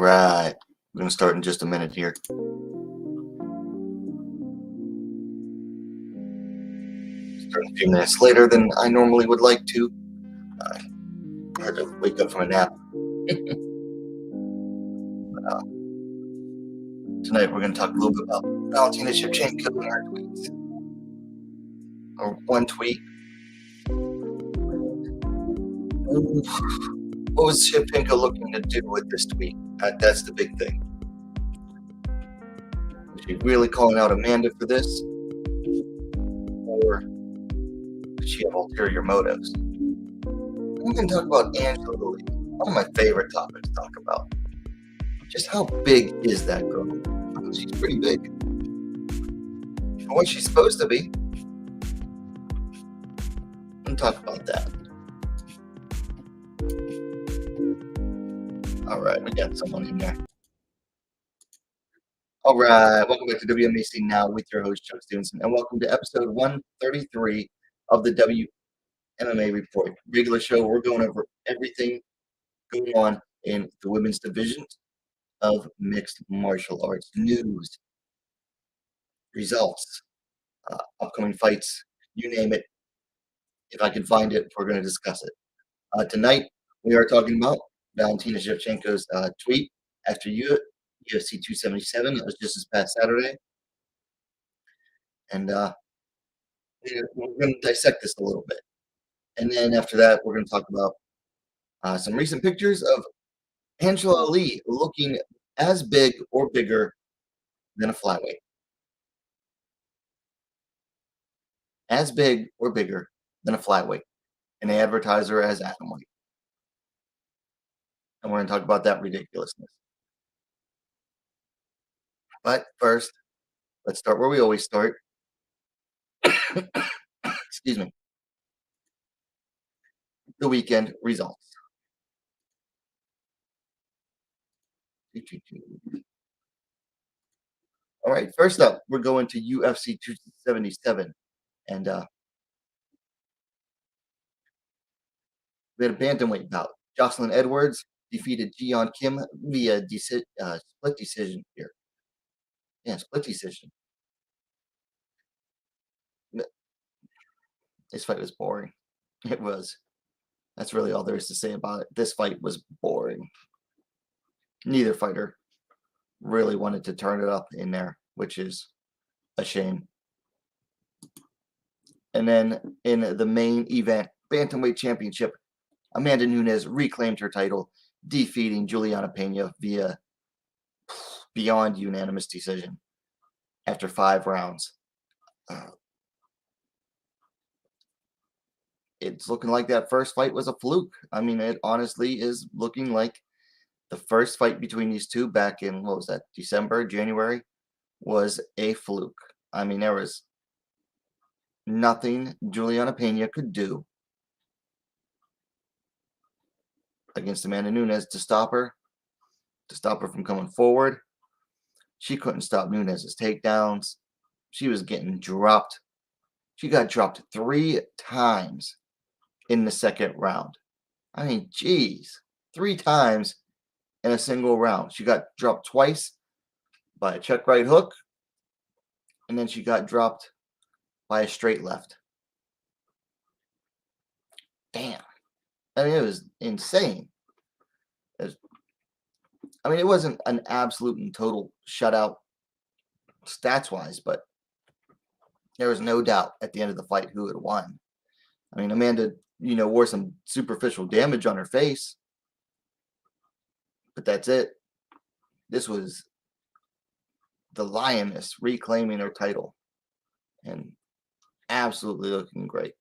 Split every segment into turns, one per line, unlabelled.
right, we're going to start in just a minute here. Starting a few minutes later than I normally would like to. I had to wake up from a nap. Tonight we're going to talk a little bit about Valentina Shevchenko and her tweets. Or one tweet. What was Shevchenko looking to do with this tweet? That's the big thing. Is she really calling out Amanda for this? Or does she have ulterior motives? I'm going to talk about Angela Lee. One of my favorite topics to talk about. Just how big is that girl? She's pretty big. For what she's supposed to be. We'll talk about that. Alright, we got someone in there. Alright, welcome back to WMMA Now with your host, Chuck Stevenson, and welcome to episode 133 of the WMMA Report. Regular show, we're going over everything going on in the women's division of mixed martial arts. News, results, upcoming fights, you name it. If I can find it, we're going to discuss it. Tonight, we are talking about Valentina Shevchenko's tweet after UFC 277. That was just this past Saturday. And we're going to dissect this a little bit. And then after that, we're going to talk about some recent pictures of Angela Lee looking as big or bigger than a flyweight. As big or bigger than a flyweight. And they advertise her as atomweight. And we're going to talk about that ridiculousness. But first, let's start where we always start. Excuse me. The weekend results. All right, first up, we're going to UFC 277. And we had a bantamweight bout. Jocelyn Edwards defeated Jeon Kim via split decision here. Yeah, split decision. This fight was boring. It was. That's really all there is to say about it. This fight was boring. Neither fighter really wanted to turn it up in there, which is a shame. And then in the main event, Bantamweight Championship, Amanda Nunes reclaimed her title, defeating Juliana Pena via beyond unanimous decision after 5 rounds. It's looking like that first fight was a fluke. I mean, it honestly is looking like the first fight between these two back in, what was that, December, January, was a fluke. I mean, there was nothing Juliana Pena could do against Amanda Nunes to stop her from coming forward. She couldn't stop Nunes' takedowns. She was getting dropped. She got dropped 3 times in the second round. I mean, geez, 3 times in a single round. She got dropped twice by a check right hook, and then she got dropped by a straight left. Damn. I mean, it was insane. It wasn't an absolute and total shutout stats-wise, but there was no doubt at the end of the fight who had won. I mean, Amanda, wore some superficial damage on her face, but that's it. This was the Lioness reclaiming her title and absolutely looking great.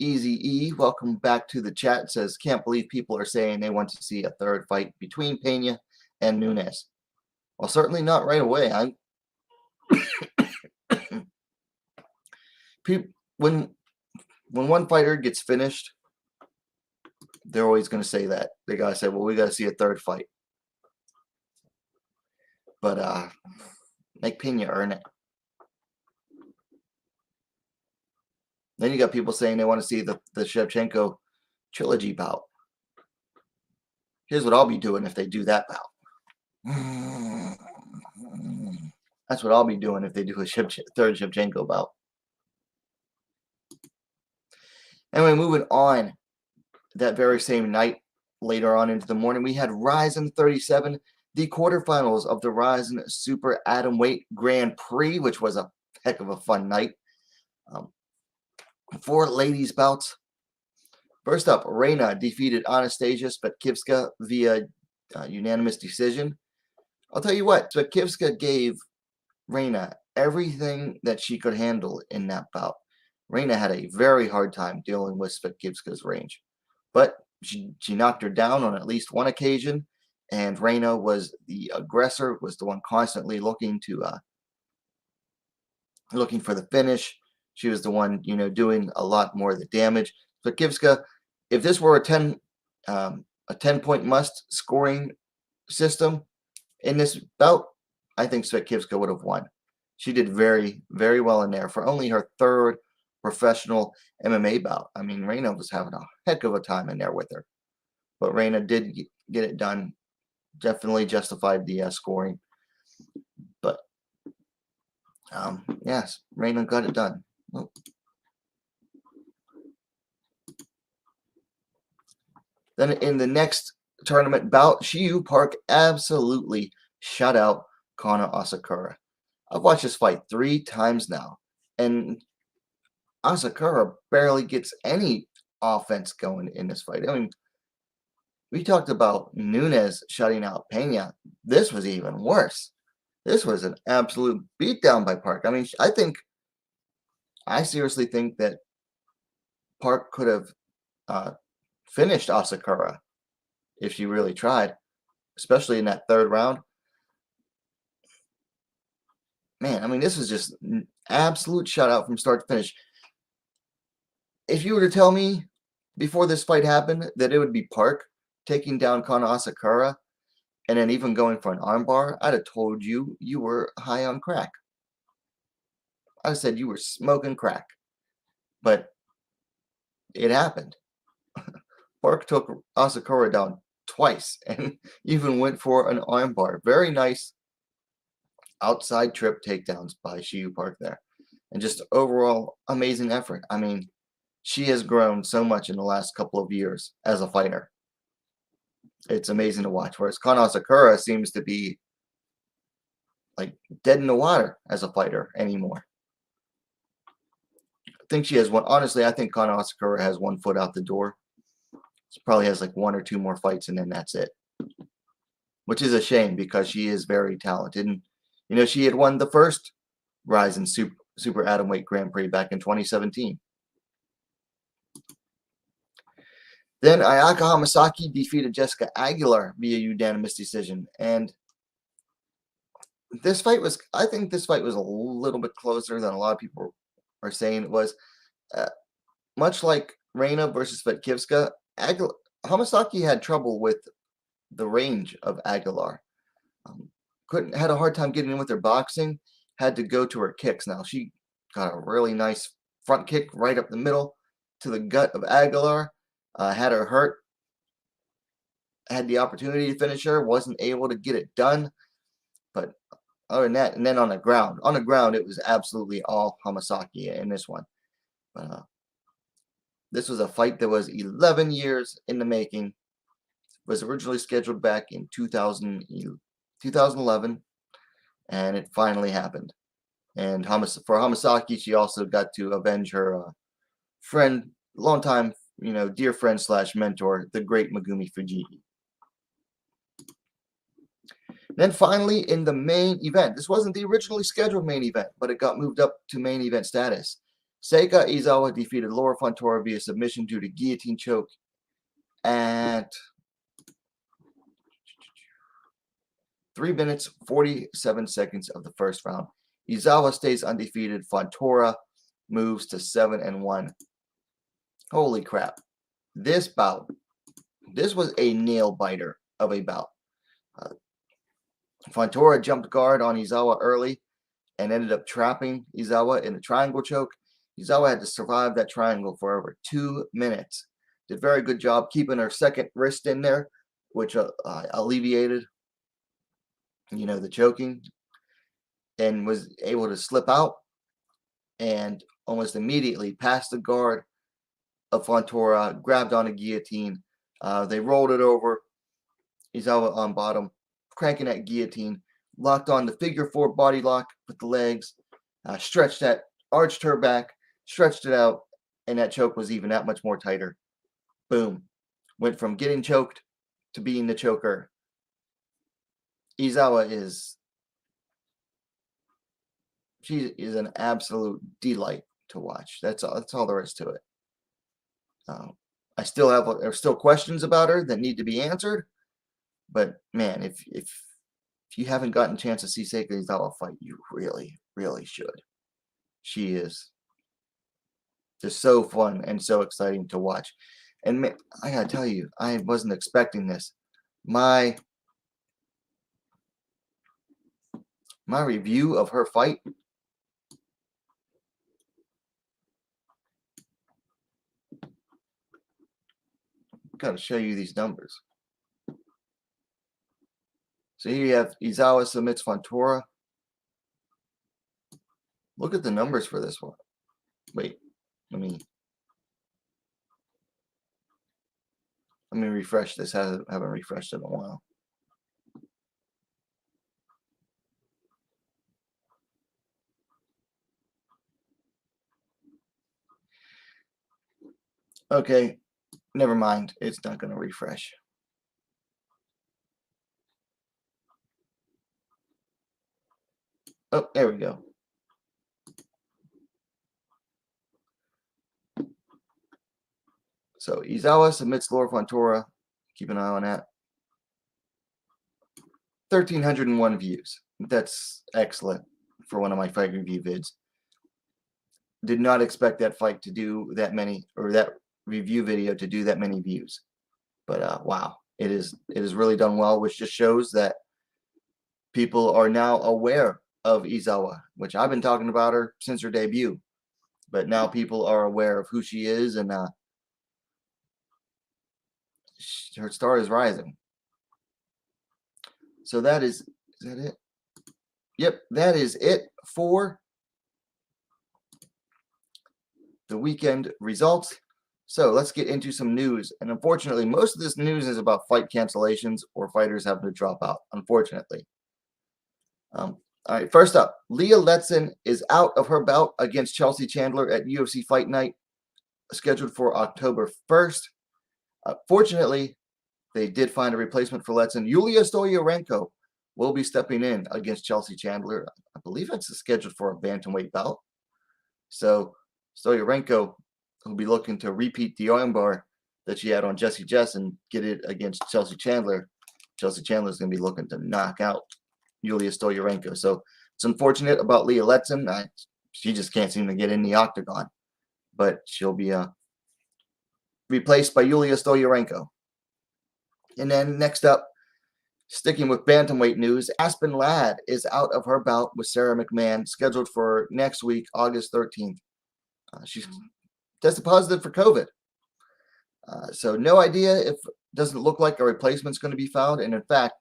Easy E, welcome back to the chat, says, can't believe people are saying they want to see a third fight between Pena and Nunes. Well, certainly not right away. When one fighter gets finished, they're always going to say that. They got to say, well, we got to see a third fight. But make Pena earn it. Then you got people saying they want to see the Shevchenko trilogy bout. Here's what I'll be doing if they do that bout. That's what I'll be doing if they do a third Shevchenko bout. Anyway, moving on. That very same night, later on into the morning, we had Rizin 37, the quarterfinals of the Rizin Super Atomweight Grand Prix, which was a heck of a fun night. 4 ladies bouts. First up, Reina defeated Anastasia Svetkivska via unanimous decision. I'll tell you what, Svetkivska gave Reina everything that she could handle in that bout. Reina had a very hard time dealing with Svetkivska's range. But she knocked her down on at least one occasion, and Reina was the aggressor, was the one constantly looking for the finish. She was the one, doing a lot more of the damage. Svetkivska, if this were a 10-point must scoring system in this bout, I think Svetkivska would have won. She did very, very well in there for only her 3rd professional MMA bout. I mean, Reina was having a heck of a time in there with her. But Reina did get it done. Definitely justified the scoring. But, yes, Reina got it done. Oh. Then in the next tournament bout, Shiyu Park absolutely shut out Kana Asakura. I've watched this fight 3 times now. And Asakura barely gets any offense going in this fight. I mean, we talked about Nunes shutting out Pena. This was even worse. This was an absolute beatdown by Park. I mean, I seriously think that Park could have finished Asakura if she really tried, especially in that 3rd round. Man, I mean, this was just an absolute shutout from start to finish. If you were to tell me before this fight happened that it would be Park taking down Kana Asakura and then even going for an armbar, I'd have told you you were high on crack. I said you were smoking crack. But it happened. Park took Asakura down twice and even went for an armbar. Very nice outside trip takedowns by Shiyu Park there. And just overall amazing effort. I mean, she has grown so much in the last couple of years as a fighter. It's amazing to watch. Whereas Kana Asakura seems to be like dead in the water as a fighter anymore. I think she has one. Honestly, I think Kana Asakura has 1 foot out the door. She probably has like 1 or 2 more fights and then that's it. Which is a shame because she is very talented. And, she had won the first Rizin Super Atomweight Grand Prix back in 2017. Then Ayako Hamasaki defeated Jessica Aguilar via unanimous decision. And this fight was, I think this fight was a little bit closer than a lot of people are saying it was. Much like Reina versus Svetkivska, Hamasaki had trouble with the range of Aguilar. Had a hard time getting in with her boxing. Had to go to her kicks. Now she got a really nice front kick right up the middle to the gut of Aguilar. Had her hurt. Had the opportunity to finish her. Wasn't able to get it done. But other than that, and then on the ground, it was absolutely all Hamasaki in this one. But this was a fight that was 11 years in the making. Was originally scheduled back in 2011, and it finally happened. And for Hamasaki, she also got to avenge her friend, longtime, dear friend / mentor, the great Megumi Fujii. Then finally, in the main event, this wasn't the originally scheduled main event, but it got moved up to main event status. Sega Izawa defeated Laura Fontour via submission due to guillotine choke at 3 minutes, 47 seconds of the first round. Izawa stays undefeated. Fontour moves to 7-1. Holy crap. This bout, this was a nail biter of a bout. Fontour jumped guard on Izawa early and ended up trapping Izawa in a triangle choke. Izawa had to survive that triangle for over 2 minutes. Did a very good job keeping her second wrist in there which alleviated, the choking, and was able to slip out and almost immediately past the guard of Fontour, grabbed on a guillotine. They rolled it over. Izawa on bottom, cranking that guillotine, locked on the figure 4 body lock with the legs, stretched that, arched her back, stretched it out, and that choke was even that much more tighter. Boom. Went from getting choked to being the choker. Izawa she is an absolute delight to watch. That's all there is to it. There's still questions about her that need to be answered, but man, if you haven't gotten a chance to see Sega Izawa fight, you really, really should. She is just so fun and so exciting to watch. And man, I gotta tell you, I wasn't expecting this. My review of her fight, gotta show you these numbers. So here you have Izawa submits Fontour. Look at the numbers for this one. Wait, let me refresh this. I haven't refreshed it in a while. Okay, never mind. It's not going to refresh. Oh, there we go. So Izawa submits Laura Fontour. Keep an eye on that. 1,301 views. That's excellent for one of my fight review vids. Did not expect that fight to do that many, or that review video to do that many views. But wow, it is really done well, which just shows that people are now aware of Izawa, which I've been talking about her since her debut. But now people are aware of who she is, and her star is rising. So is that it? Yep, that is it for the weekend results. So let's get into some news. And unfortunately, most of this news is about fight cancellations or fighters having to drop out, unfortunately. All right, first up, Leah Letson is out of her bout against Chelsea Chandler at UFC Fight Night, scheduled for October 1st. Fortunately, they did find a replacement for Letson. Yulia Stoyarenko will be stepping in against Chelsea Chandler. I believe it's scheduled for a bantamweight bout. So Stoyarenko will be looking to repeat the armbar that she had on Jessie Jess and get it against Chelsea Chandler. Chelsea Chandler is going to be looking to knock out Yulia Stoyarenko. So it's unfortunate about Leah Letson. She just can't seem to get in the octagon. But she'll be replaced by Yulia Stoyarenko. And then next up, sticking with bantamweight news, Aspen Ladd is out of her bout with Sarah McMahon, scheduled for next week, August 13th. She's tested positive for COVID. So no idea if doesn't look like a replacement's going to be found. And in fact,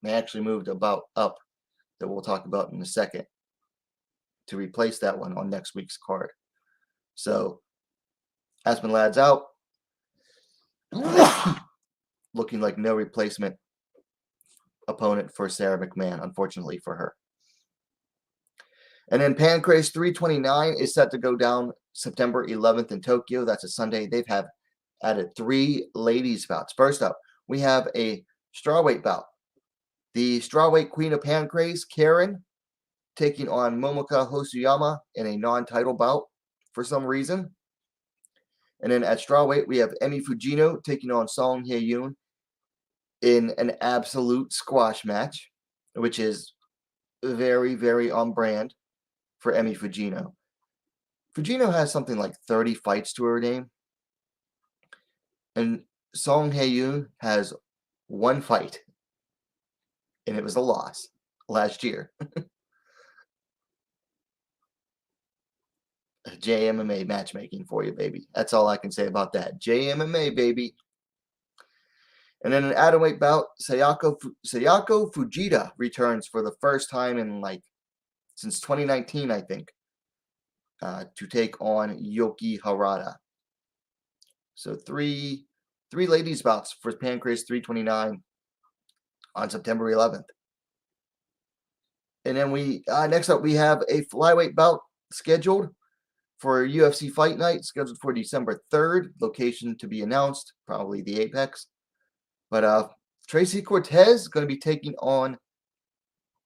they actually moved a bout up that we'll talk about in a second to replace that one on next week's card. So Aspen Ladd's out. Looking like no replacement opponent for Sarah McMahon, unfortunately for her. And then Pancrase 329 is set to go down September 11th in Tokyo. That's a Sunday. They've added 3 ladies bouts. First up, we have a strawweight bout. The strawweight queen of Pancrase, Karen, taking on Momoka Hosuyama in a non-title bout for some reason. And then at strawweight, we have Emi Fujino taking on Song Hye-yoon in an absolute squash match, which is very, very on brand for Emi Fujino. Fujino has something like 30 fights to her name. And Song Hye-yoon has 1 fight. And it was a loss last year. JMMA matchmaking for you, baby. That's all I can say about that. JMMA, baby. And then an atomweight bout, Sayako Fujita returns for the first time in since 2019, I think, to take on Yoki Harada. So three ladies bouts for Pancrase 329 on September 11th. And then next up we have a flyweight bout scheduled for UFC Fight Night, scheduled for December 3rd. Location to be announced, probably the Apex. But Tracy Cortez is going to be taking on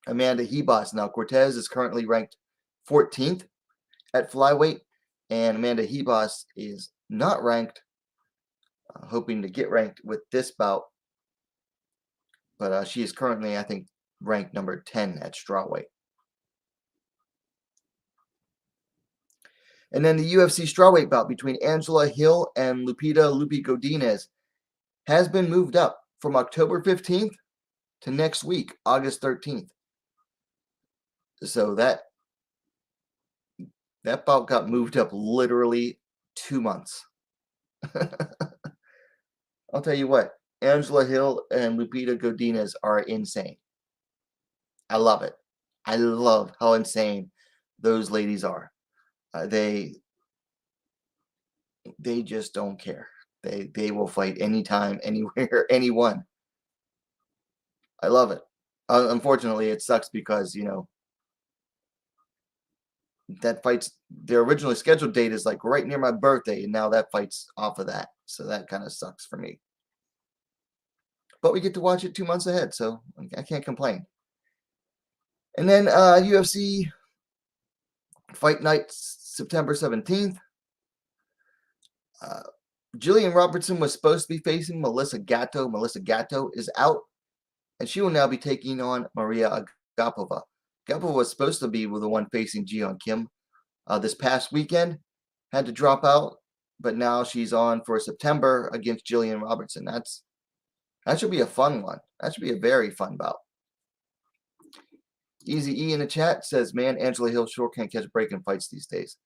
Amanda Nunes. Now, Cortez is currently ranked 14th at flyweight, and Amanda Nunes is not ranked, hoping to get ranked with this bout. But she is currently, I think, ranked number 10 at strawweight. And then the UFC strawweight bout between Angela Hill and Lupita Godinez has been moved up from October 15th to next week, August 13th. So that bout got moved up literally 2 months. I'll tell you what, Angela Hill and Lupita Godinez are insane. I love it. I love how insane those ladies are. They just don't care. They will fight anytime, anywhere, anyone. I love it. Unfortunately, it sucks because, that fight's, their originally scheduled date is like right near my birthday, and now that fight's off of that. So that kind of sucks for me. But we get to watch it 2 months ahead, so I can't complain. And then UFC Fight Night, September 17th. Jillian Robertson was supposed to be facing Melissa Gatto. Melissa Gatto is out, and she will now be taking on Maria Agapova. Agapova was supposed to be the one facing Jeon Kim this past weekend. Had to drop out, but now she's on for September against Jillian Robertson. That should be a fun one. That should be a very fun bout. Easy E in the chat says, man, Angela Hill sure can't catch a break in fights these days.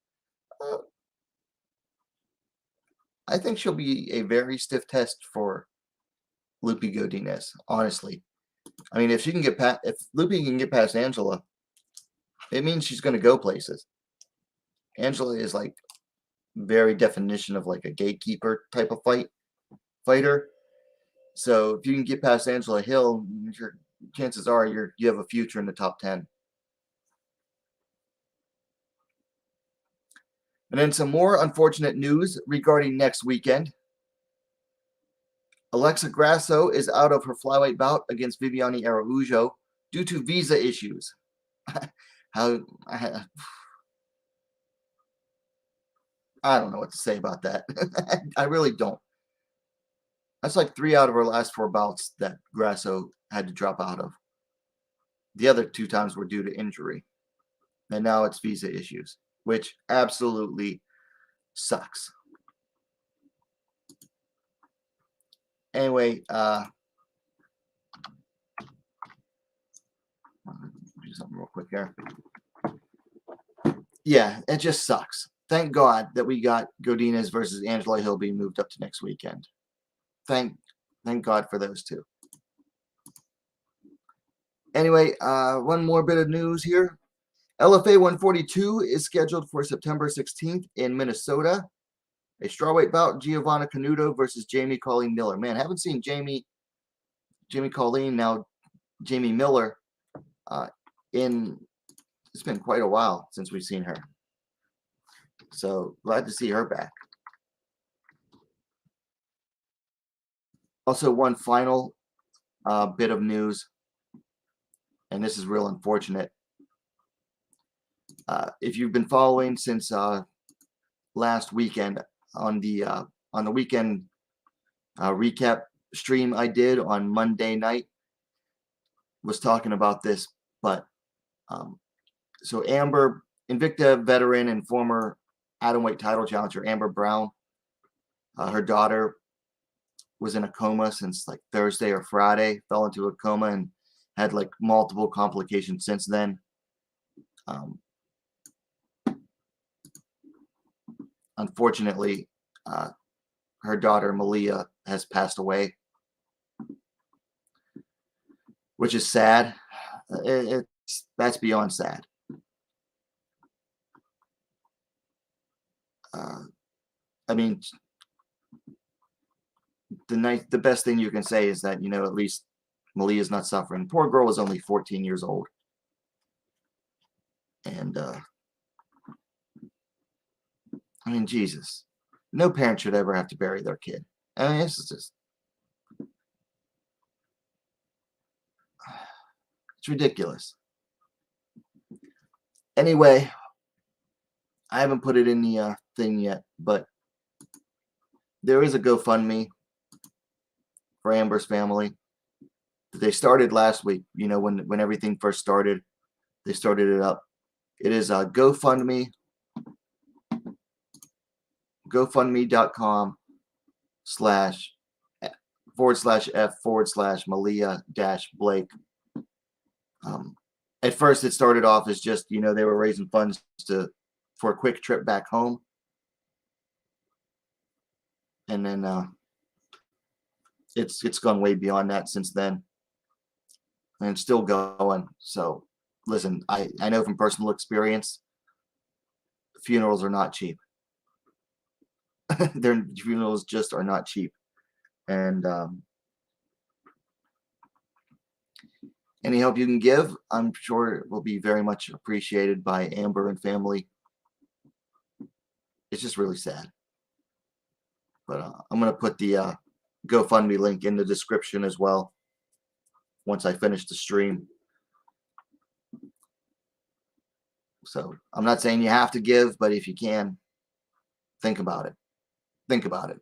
I think she'll be a very stiff test for Lupi Godinez, honestly. I mean, if Lupi can get past Angela, it means she's going to go places. Angela is like very definition of like a gatekeeper type of fighter. So if you can get past Angela Hill, your chances are you have a future in the top 10. And then some more unfortunate news regarding next weekend. Alexa Grasso is out of her flyweight bout against Viviani Arohujo due to visa issues. I don't know what to say about that. I really don't. That's like 3 out of her last 4 bouts that Grasso had to drop out of. The other 2 times were due to injury. And now it's visa issues, which absolutely sucks. Anyway, do something real quick here. Yeah, it just sucks. Thank God that we got Godinez versus Angela Hill being moved up to next weekend. Thank God for those 2. Anyway, one more bit of news here. LFA 142 is scheduled for September 16th in Minnesota. A strawweight bout, Giovanna Canuto versus Jamie Colleen Miller. Man, I haven't seen Jamie Colleen, now Jamie Miller, it's been quite a while since we've seen her. So glad to see her back. Also, one final bit of news, and this is real unfortunate. If you've been following since last weekend on the weekend recap stream I did on Monday night, was talking about this, but so Amber, Invicta veteran and former atomweight title challenger Amber Brown, her daughter was in a coma since like Thursday or Friday, fell into a coma and had like multiple complications since then. Unfortunately, her daughter Malia has passed away. which is sad. That's beyond sad. I mean, the best thing you can say is that, at least Malia's not suffering. Poor girl is only 14 years old. And, I mean, Jesus. No parent should ever have to bury their kid. I mean, this is just... It's ridiculous. Anyway, I haven't put it in the thing yet, but there is a GoFundMe for Amber's family. They started last week, when everything first started. They started it up. It is GoFundMe, GoFundMe.com/F/Malia-Blake. At first, it started off as just, they were raising funds for a quick trip back home. And then it's gone way beyond that since then. And it's still going. So, listen, I know from personal experience, funerals are not cheap. Their funerals just are not cheap. And any help you can give, I'm sure it will be very much appreciated by Amber and family. It's just really sad. But I'm going to put the GoFundMe link in the description as well once I finish the stream. So I'm not saying you have to give, but if you can, think about it. Think about it.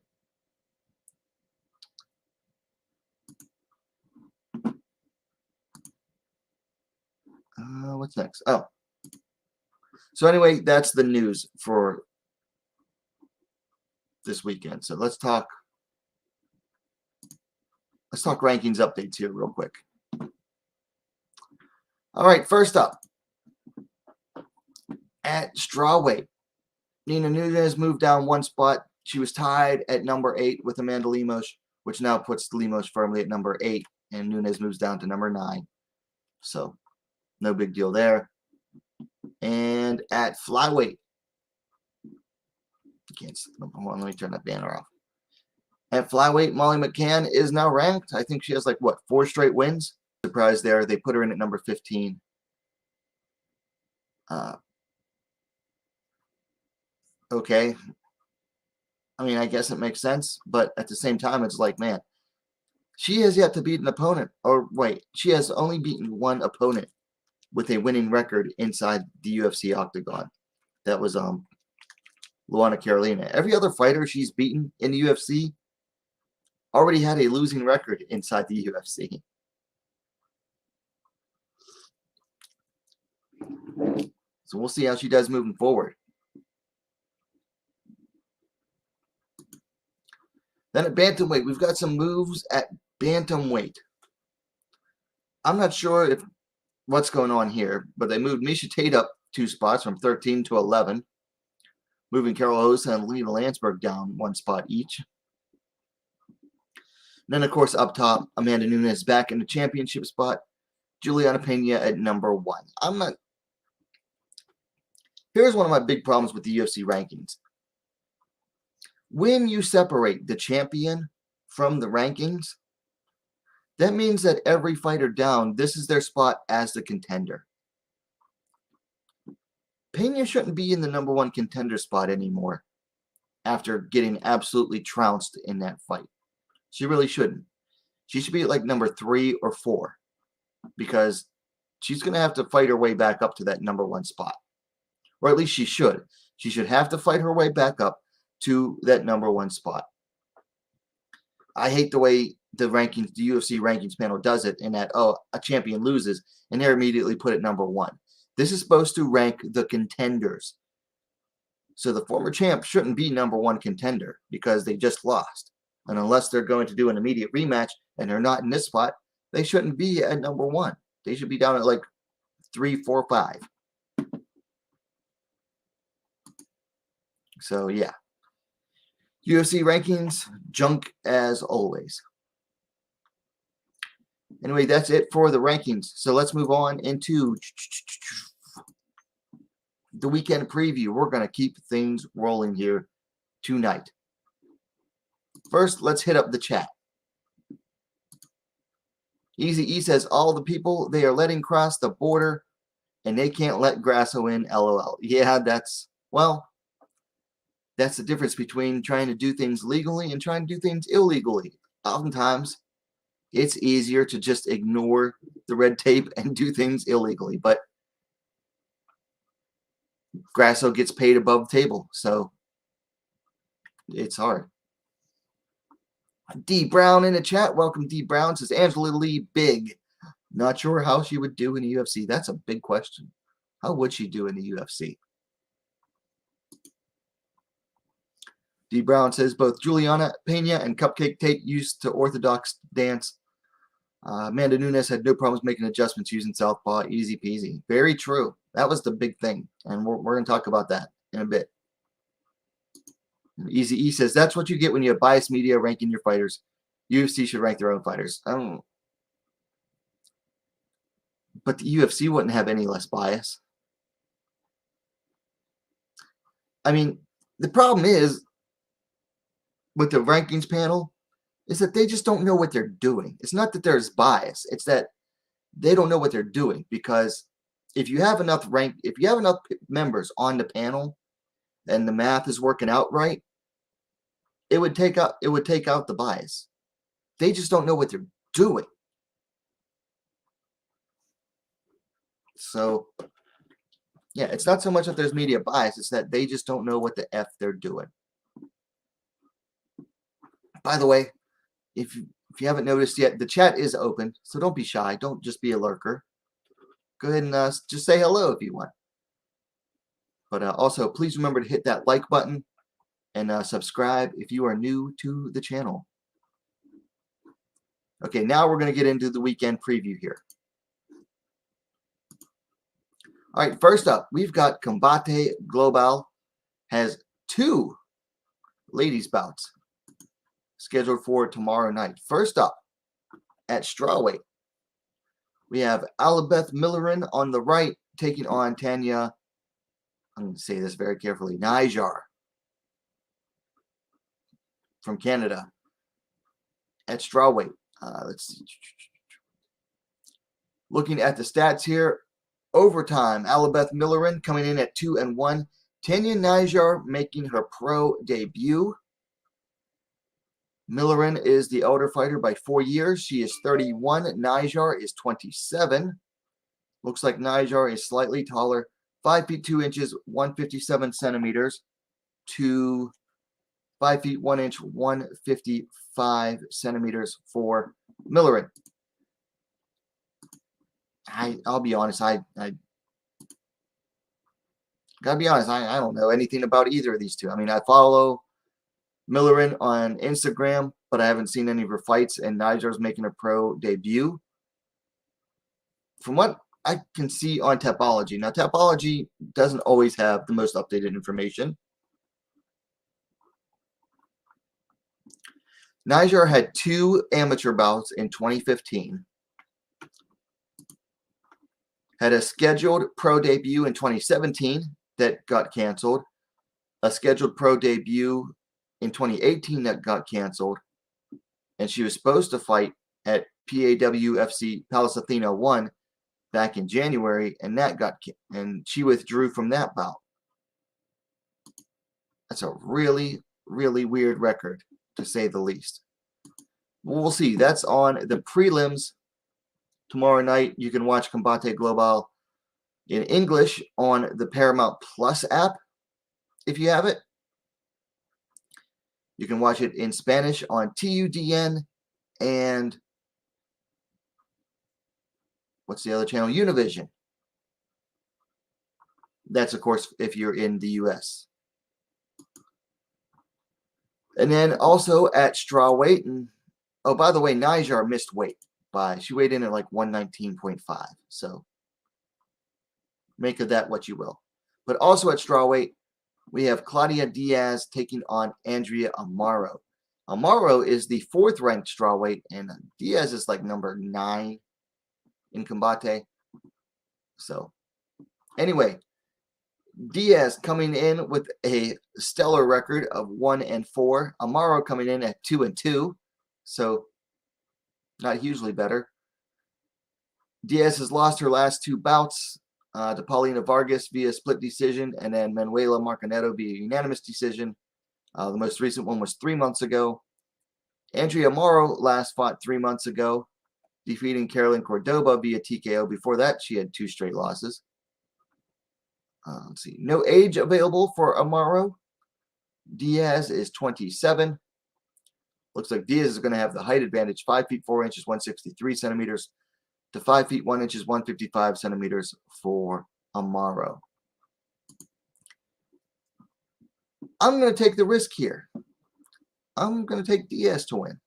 What's next? Oh. So anyway, that's the news for this weekend. So let's talk rankings updates here real quick. All right, first up, at strawweight, Nina Nunes moved down one spot. She was tied at number 8 with Amanda Lemos, which now puts Lemos firmly at number 8, and Nunes moves down to number 9. So no big deal there. And at flyweight, hold on, let me turn that banner off. At flyweight, Molly McCann is now ranked. I think she has 4 straight wins. Surprise there. They put her in at number 15. Okay. I mean, I guess it makes sense, but at the same time, it's like, man, she has yet to beat an opponent. Or wait, she has only beaten one opponent with a winning record inside the UFC octagon. That was Luana Carolina. Every other fighter she's beaten in the UFC already had a losing record inside the UFC. So we'll see how she does moving forward. Then at bantamweight, we've got some moves at bantamweight. I'm not sure what's going on here, but they moved Miesha Tate up 2 spots from 13 to 11, moving Carol Hosa and Lena Landsberg down 1 spot each. Then, of course, up top, Amanda Nunes back in the championship spot, Juliana Pena at number 1. Here's one of my big problems with the UFC rankings. When you separate the champion from the rankings, that means that every fighter down, this is their spot as the contender. Pena shouldn't be in the number 1 contender spot anymore after getting absolutely trounced in that fight. She really shouldn't. She should be at number 3 or 4 because she's going to have to fight her way back up to that number 1 spot. Or at least she should. She should have to fight her way back up to that number 1 spot. I hate the way the UFC rankings panel does it in that, a champion loses, and they're immediately put at number 1. This is supposed to rank the contenders. So the former champ shouldn't be number 1 contender because they just lost. And unless they're going to do an immediate rematch and they're not in this spot, they shouldn't be at number 1. They should be down at 3, 4, 5. So, yeah. UFC rankings, junk as always. Anyway, that's it for the rankings. So let's move on into the weekend preview. We're going to keep things rolling here tonight. First, let's hit up the chat. Easy E says, all the people they are letting cross the border and they can't let Grasso in, LOL. Yeah, that's the difference between trying to do things legally and trying to do things illegally. Oftentimes, it's easier to just ignore the red tape and do things illegally. But Grasso gets paid above the table, so it's hard. D. Brown in the chat. Welcome, D. Brown. Says, Angela Lee, big. Not sure how she would do in the UFC. That's a big question. How would she do in the UFC? D. Brown says, both Juliana, Pena, and Cupcake Tate used to orthodox dance. Amanda Nunes had no problems making adjustments using southpaw. Easy peasy. Very true. That was the big thing. And we're going to talk about that in a bit. Easy E says, that's what you get when you have biased media ranking your fighters. UFC should rank their own fighters. But the UFC wouldn't have any less bias. I mean, the problem is with the rankings panel is that they just don't know what they're doing. It's not that there's bias. It's that they don't know what they're doing, because if you have enough members on the panel and the math is working out right, it would take out the bias. They just don't know what they're doing. So, yeah, it's not so much that there's media bias, it's that they just don't know what the F they're doing. By the way, if you haven't noticed yet, the chat is open, so don't be shy. Don't just be a lurker. Go ahead and just say hello if you want. But also, please remember to hit that like button and subscribe if you are new to the channel. Okay, now we're going to get into the weekend preview here. All right, first up, we've got Combate Global has 2 ladies bouts scheduled for tomorrow night. First up, at strawweight, we have Alibeth Millerin on the right taking on Tanya, I'm going to say this very carefully, Nijar from Canada. At strawweight, let's see. Looking at the stats here, overtime, Alibeth Millerin coming in at 2-1. Tanya Nijar making her pro debut. Millerin is the elder fighter by 4 years. She is 31. Nijar is 27. Looks like Nijar is slightly taller, 5 feet 2 inches, 157 centimeters, to 5 feet 1 inch, 155 centimeters for Millerin. I'll be honest, I gotta be honest, I don't know anything about either of these two. I mean, I follow Millerin on Instagram, but I haven't seen any of her fights, and Nijar's making her pro debut. From what I can see on Tapology, now Tapology doesn't always have the most updated information. Nijar had 2 amateur bouts in 2015. Had a scheduled pro debut in 2017 that got canceled. A scheduled pro debut in 2018 that got canceled. And she was supposed to fight at PAWFC Palace Athena 1 back in January, and and she withdrew from that bout. That's a really, really weird record, to say the least. We'll see. That's on the prelims tomorrow night. You can watch Combate Global in English on the Paramount Plus app if you have it. You can watch it in Spanish on TUDN and what's the other channel? Univision. That's, of course, if you're in the U.S. And then also at strawweight, and oh, by the way, Nijar missed weight. She weighed in at like 119.5. So make of that what you will. But also at strawweight, we have Claudia Diaz taking on Andrea Amaro. Amaro is the 4th ranked strawweight, and Diaz is like number 9 in combate. So, anyway, Diaz coming in with a stellar record of 1-4. Amaro coming in at 2-2. So, not hugely better. Diaz has lost her last 2 bouts to Paulina Vargas via split decision, and then Manuela Marcaneto via unanimous decision. The most recent one was 3 months ago. Andrea Amaro last fought 3 months ago, defeating Carolyn Cordoba via TKO. Before that, she had 2 straight losses. Let's see. No age available for Amaro. Diaz is 27. Looks like Diaz is going to have the height advantage, 5 feet 4 inches, 163 centimeters, to 5 feet 1 inches, 155 centimeters for Amaro. I'm going to take the risk here. I'm going to take Diaz to win.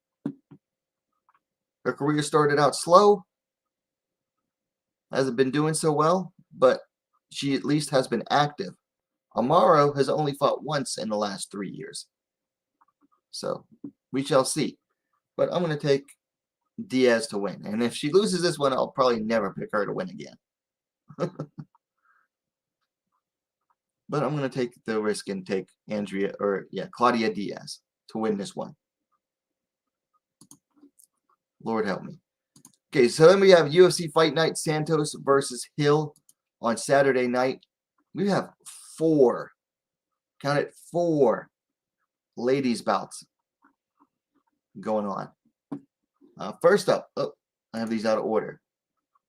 Her career started out slow. Hasn't been doing so well, but she at least has been active. Amaro has only fought once in the last 3 years. So, we shall see. But I'm going to take Diaz to win. And if she loses this one, I'll probably never pick her to win again. But I'm going to take the risk and take Claudia Diaz to win this one. Lord help me. Okay, so then we have UFC Fight Night, Santos versus Hill on Saturday night. We have 4, count it, 4 ladies bouts going on. First up, I have these out of order.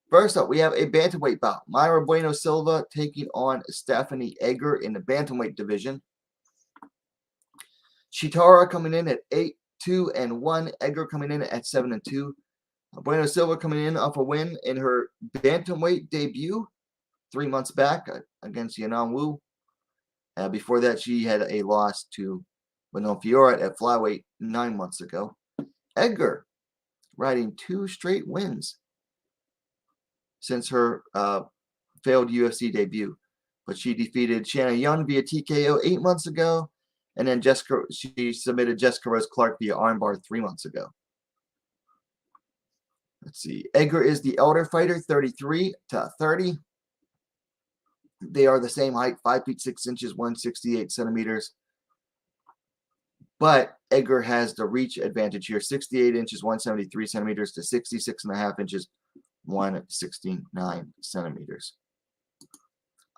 First up, we have a bantamweight bout. Myra Bueno Silva taking on Stephanie Edgar in the bantamweight division. Chitara coming in at 8-2-1. Edgar coming in at 7-2. Bueno Silva coming in off a win in her bantamweight debut 3 months back against Yanan Wu. Before that, she had a loss to Manon Fiorot at Flyweight 9 months ago. Edgar riding 2 straight wins since her failed UFC debut. But she defeated Shanna Young via TKO 8 months ago. And then she submitted Jessica Rose Clark via armbar 3 months ago. Let's see. Edgar is the elder fighter, 33-30. They are the same height, 5 feet 6 inches, 168 centimeters. But Edgar has the reach advantage here, 68 inches, 173 centimeters to 66.5 inches, 169 centimeters.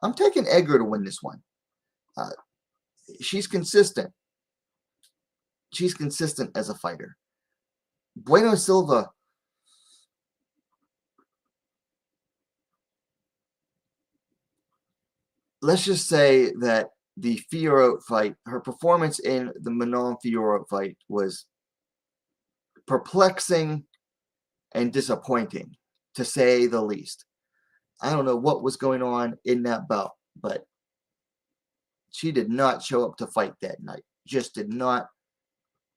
I'm taking Edgar to win this one. She's consistent. She's consistent as a fighter. Bueno Silva, let's just say that the Fiorot fight, her performance in the Manon Fiorot fight was perplexing and disappointing, to say the least. I don't know what was going on in that bout, but she did not show up to fight that night. Just did not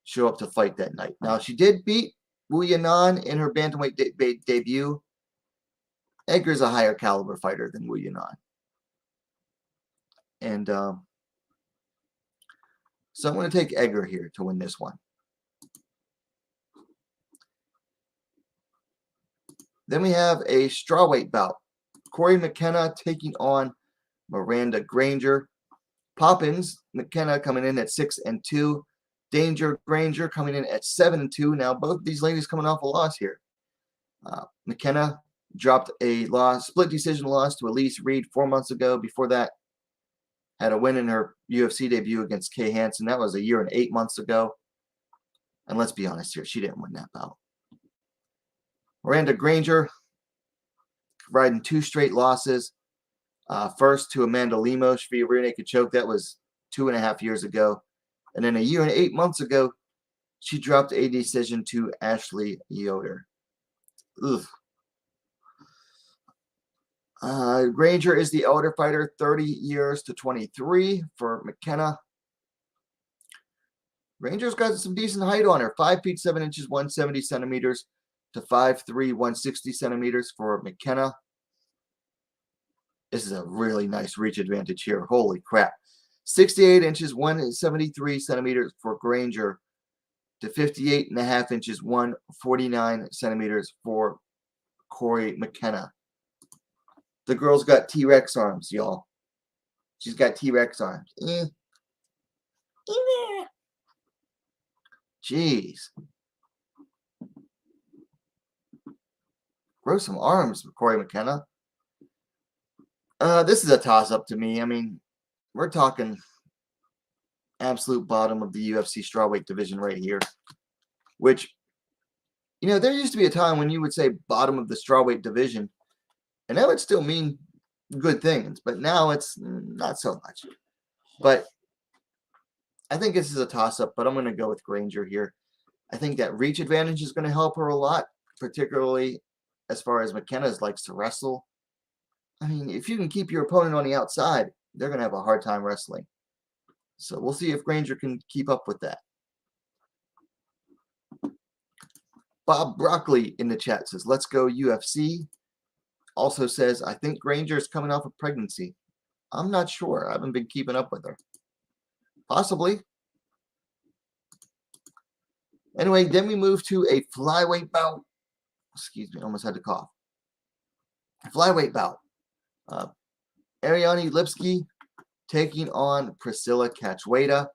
show up to fight that night. Now, she did beat Wu Yanan in her bantamweight debut. Edgar's a higher caliber fighter than Wu Yanan. And so I'm going to take Edgar here to win this one. Then we have a strawweight bout. Cory Mckenna taking on Miranda Granger. Poppins, Mckenna coming in at 6-2. Danger Granger coming in at 7-2. Now, both these ladies coming off a loss here. Mckenna dropped a split decision loss to Elise Reed 4 months ago. Before that, had a win in her UFC debut against Kay Hansen. That was 1 year and 8 months ago. And let's be honest here, she didn't win that bout. Miranda Granger riding 2 straight losses. First to Amanda Lemos via rear naked choke. That was 2.5 years ago. And then 1 year and 8 months ago, she dropped a decision to Ashley Yoder. Ugh. Granger is the elder fighter, 30 years to 23 for Mckenna. Granger's got some decent height on her, 5 feet 7 inches, 170 centimeters to 5'3", 160 centimeters for Mckenna. This is a really nice reach advantage here. Holy crap. 68 inches, 173 centimeters for Granger to 58.5 inches, 149 centimeters for Cory Mckenna. The girl's got T-Rex arms, y'all. She's got T-Rex arms. Jeez. Grow some arms, Cory Mckenna. This is a toss-up to me. I mean, we're talking absolute bottom of the UFC strawweight division right here. Which, you know, there used to be a time when you would say bottom of the strawweight division, and that would still mean good things. But now it's not so much. But I think this is a toss-up, but I'm going to go with Granger here. I think that reach advantage is going to help her a lot, particularly as far as Mckenna likes to wrestle. I mean, if you can keep your opponent on the outside, they're going to have a hard time wrestling. So we'll see if Granger can keep up with that. Bob Broccoli in the chat says, let's go UFC. Also says, I think Granger is coming off of pregnancy. I'm not sure. I haven't been keeping up with her. Possibly. Anyway, then we move to a flyweight bout. Excuse me, almost had to cough. Flyweight bout. Ariane Lipski taking on Priscilla Cachoeira.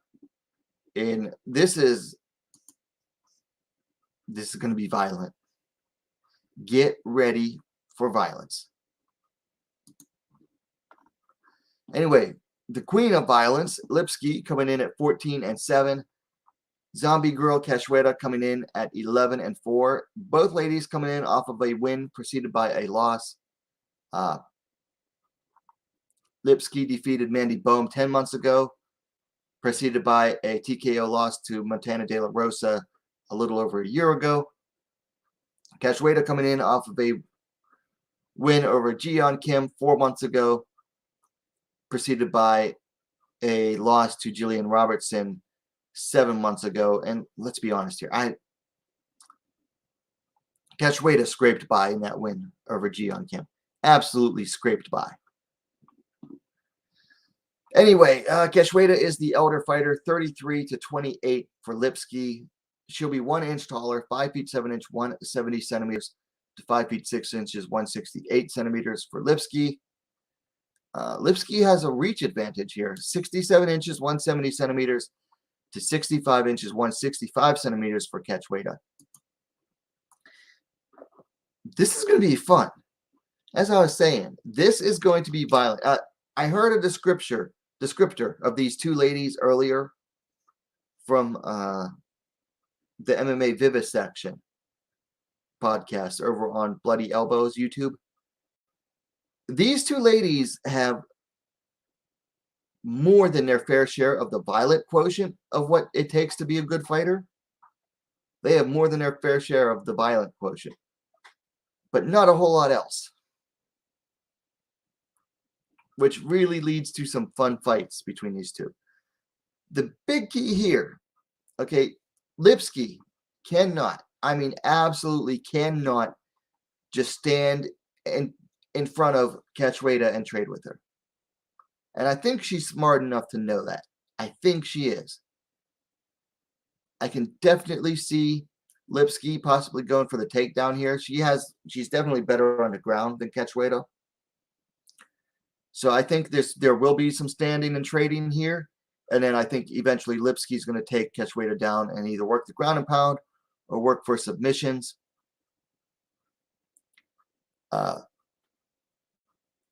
And this is going to be violent. Get ready for violence. Anyway, the queen of violence, Lipski, coming in at 14-7. Zombie Girl Cachoeira coming in at 11-4. Both ladies coming in off of a win preceded by a loss. Lipski defeated Mandy Bohm 10 months ago, preceded by a TKO loss to Montana De La Rosa a little over a year ago. Cachoeira coming in off of a win over Jeon Kim 4 months ago, preceded by a loss to Jillian Robertson 7 months ago. And let's be honest here, Cachoeira scraped by in that win over Jeon Kim. Absolutely scraped by. Anyway, Cachoeira is the elder fighter, 33-28 for Lipski. She'll be 1 inch taller, 5 feet 7 inches, 170 centimeters to 5 feet 6 inches, 168 centimeters for Lipski. Lipski has a reach advantage here, 67 inches, 170 centimeters to 65 inches, 165 centimeters for Cachoeira. This is going to be fun. As I was saying, this is going to be violent. I heard a descriptor of these two ladies earlier from the MMA Vivisection podcast over on Bloody Elbows YouTube. These two ladies have more than their fair share of the violent quotient of what it takes to be a good fighter. They have more than their fair share of the violent quotient, but not a whole lot else, which really leads to some fun fights between these two. The big key here, okay, Lipski cannot, I mean absolutely cannot just stand in front of Cachoeira and trade with her. And I think she's smart enough to know that. I think she is. I can definitely see Lipski possibly going for the takedown here. She's definitely better on the ground than Cachoeira. So I think there will be some standing and trading here. And then I think eventually Lipski's going to take Cachoeira down and either work the ground and pound or work for submissions.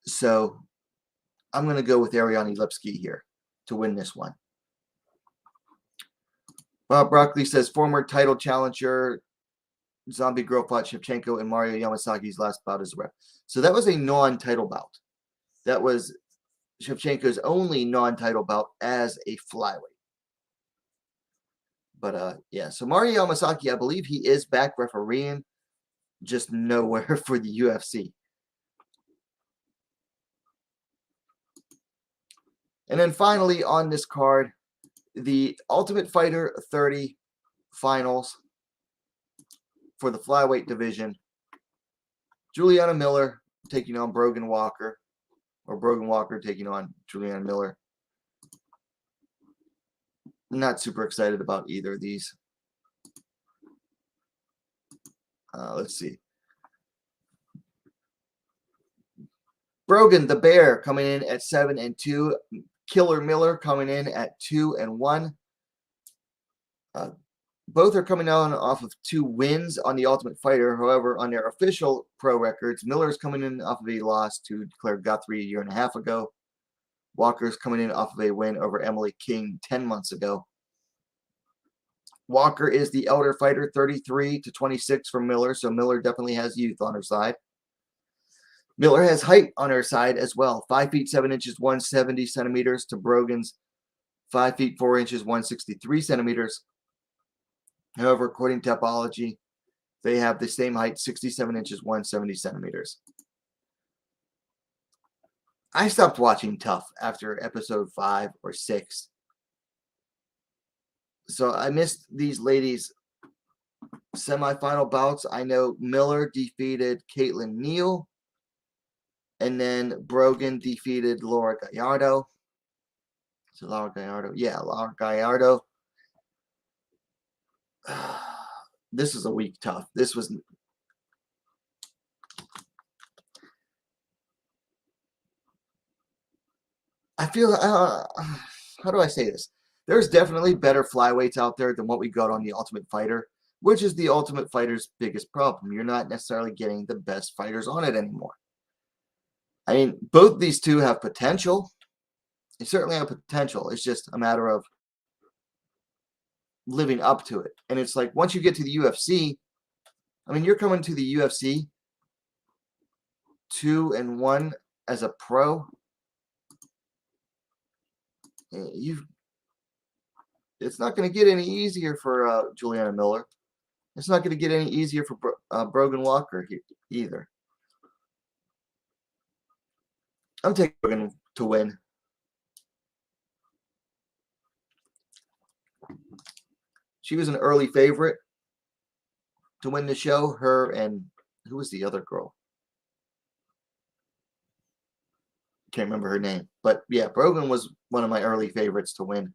So I'm going to go with Ariane Lipski here to win this one. Bob Broccoli says former title challenger Zombie Girl fought Shevchenko in Mario Yamasaki's last bout as a ref. So that was a non-title bout. That was Shevchenko's only non-title bout as a flyweight. But yeah, so Mario Yamasaki, I believe he is back refereeing, just nowhere for the UFC. And then finally on this card, the Ultimate Fighter 30 finals for the flyweight division. Juliana Miller taking on Brogan Walker, or Brogan Walker taking on Juliana Miller. Not super excited about either of these. Let's see. Brogan the Bear coming in at 7-2. Killer Miller coming in at 2-1. Both are coming on off of 2 wins on the Ultimate Fighter. However, on their official pro records, Miller's coming in off of a loss to Claire Guthrie a year and a half ago. Walker's coming in off of a win over Emily King 10 months ago. Walker is the elder fighter, 33-26 for Miller, so Miller definitely has youth on her side. Miller has height on her side as well, 5 feet 7 inches, 170 centimeters to Brogan's 5 feet 4 inches, 163 centimeters. However, according to Topology, they have the same height, 67 inches, 170 centimeters. I stopped watching Tough after episode 5 or 6. So I missed these ladies' semifinal bouts. I know Miller defeated Caitlin Neal. And then Brogan defeated Laura Gallardo. So Laura Gallardo. Yeah, Laura Gallardo. This is a week Tough. This was... I feel... how do I say this? There's definitely better flyweights out there than what we got on the Ultimate Fighter, which is the Ultimate Fighter's biggest problem. You're not necessarily getting the best fighters on it anymore. I mean, both these two have potential. They certainly have potential. It's just a matter of living up to it. And it's like, once you get to the UFC, I mean, you're coming to the UFC 2-1 as a pro. It's not going to get any easier for Juliana Miller. It's not going to get any easier for Brogan Walker either. I'm taking Brogan to win. She was an early favorite to win the show. Her and who was the other girl? Can't remember her name. But yeah, Brogan was one of my early favorites to win.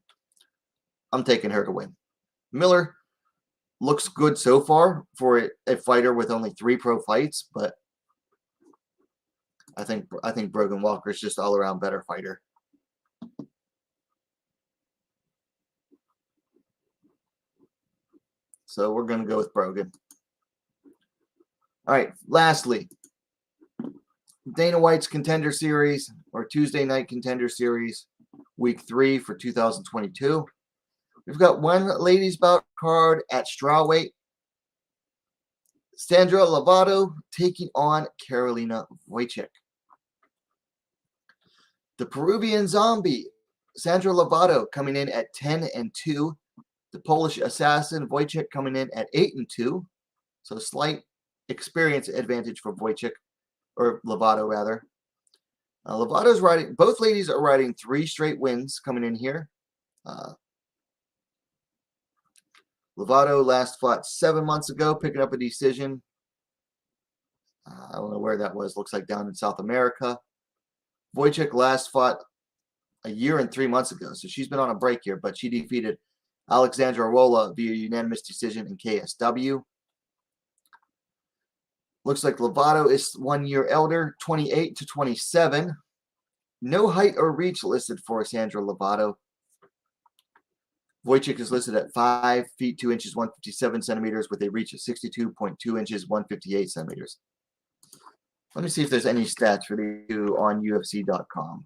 I'm taking her to win. Miller looks good so far for a fighter with only 3 pro fights, but I think Brogan Walker is just all around better fighter. So we're going to go with Brogan. All right, lastly, Dana White's Contender Series, or Tuesday Night Contender Series, Week 3 for 2022. We've got one ladies bout card at strawweight. Sandra Lovato taking on Karolina Wojcik. The Peruvian Zombie, Sandra Lovato, coming in at 10-2. The Polish Assassin, Wojcik, coming in at 8-2. So slight experience advantage for Wojcik, or Lovato rather. Lovato's riding, both ladies are riding 3 straight wins coming in here. Lovato last fought 7 months ago, picking up a decision. I don't know where that was. Looks like down in South America. Wojcik last fought a year and 3 months ago, so she's been on a break here, but she defeated Alexandra Rolla via unanimous decision in KSW. Looks like Lovato is 1 year elder, 28-27. No height or reach listed for Sandra Lovato. Wojcik is listed at 5 feet 2 inches, 157 centimeters, with a reach of 62.2 inches, 158 centimeters. Let me see if there's any stats for these two on UFC.com.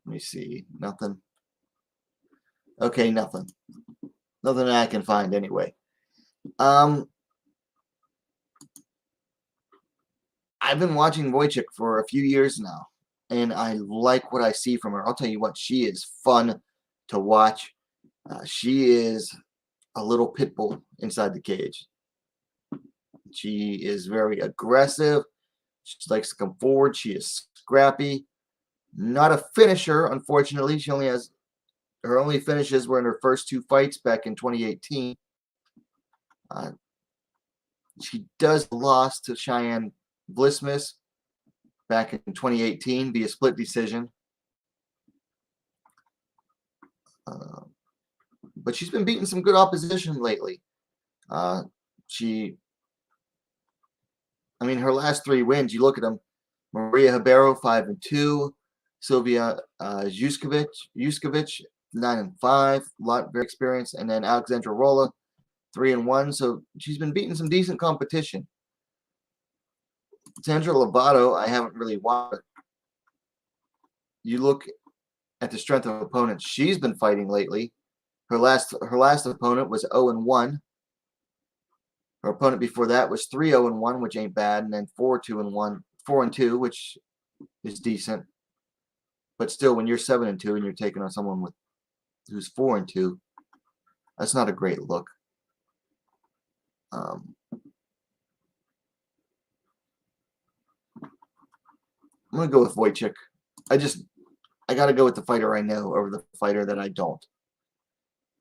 Let me see. Nothing. Okay, nothing. Nothing I can find anyway. I've been watching Wojcik for a few years now, and I like what I see from her. I'll tell you what, she is fun to watch. She is a little pit bull inside the cage. She is very aggressive. She likes to come forward. She is scrappy. Not a finisher, unfortunately. She only has Her only finishes were in her first 2 fights back in 2018. She does lost to Cheyenne Blissmas back in 2018 via split decision. But she's been beating some good opposition lately. Her last 3 wins, you look at them: Maria Ribeiro 5-2, Sylvia Juskovic 9-5, a lot very experienced, and then Alexandra Rolla 3-1. So she's been beating some decent competition. Sandra Lovato, I haven't really watched. You look at the strength of opponents she's been fighting lately. Her last opponent was 0-1. Her opponent before that was 3-0-1, which ain't bad, and then 4-2, which is decent. But still, when you're 7-2 and you're taking on someone who's 4-2, that's not a great look. I'm gonna go with Wojcik. I gotta go with the fighter I know over the fighter that I don't.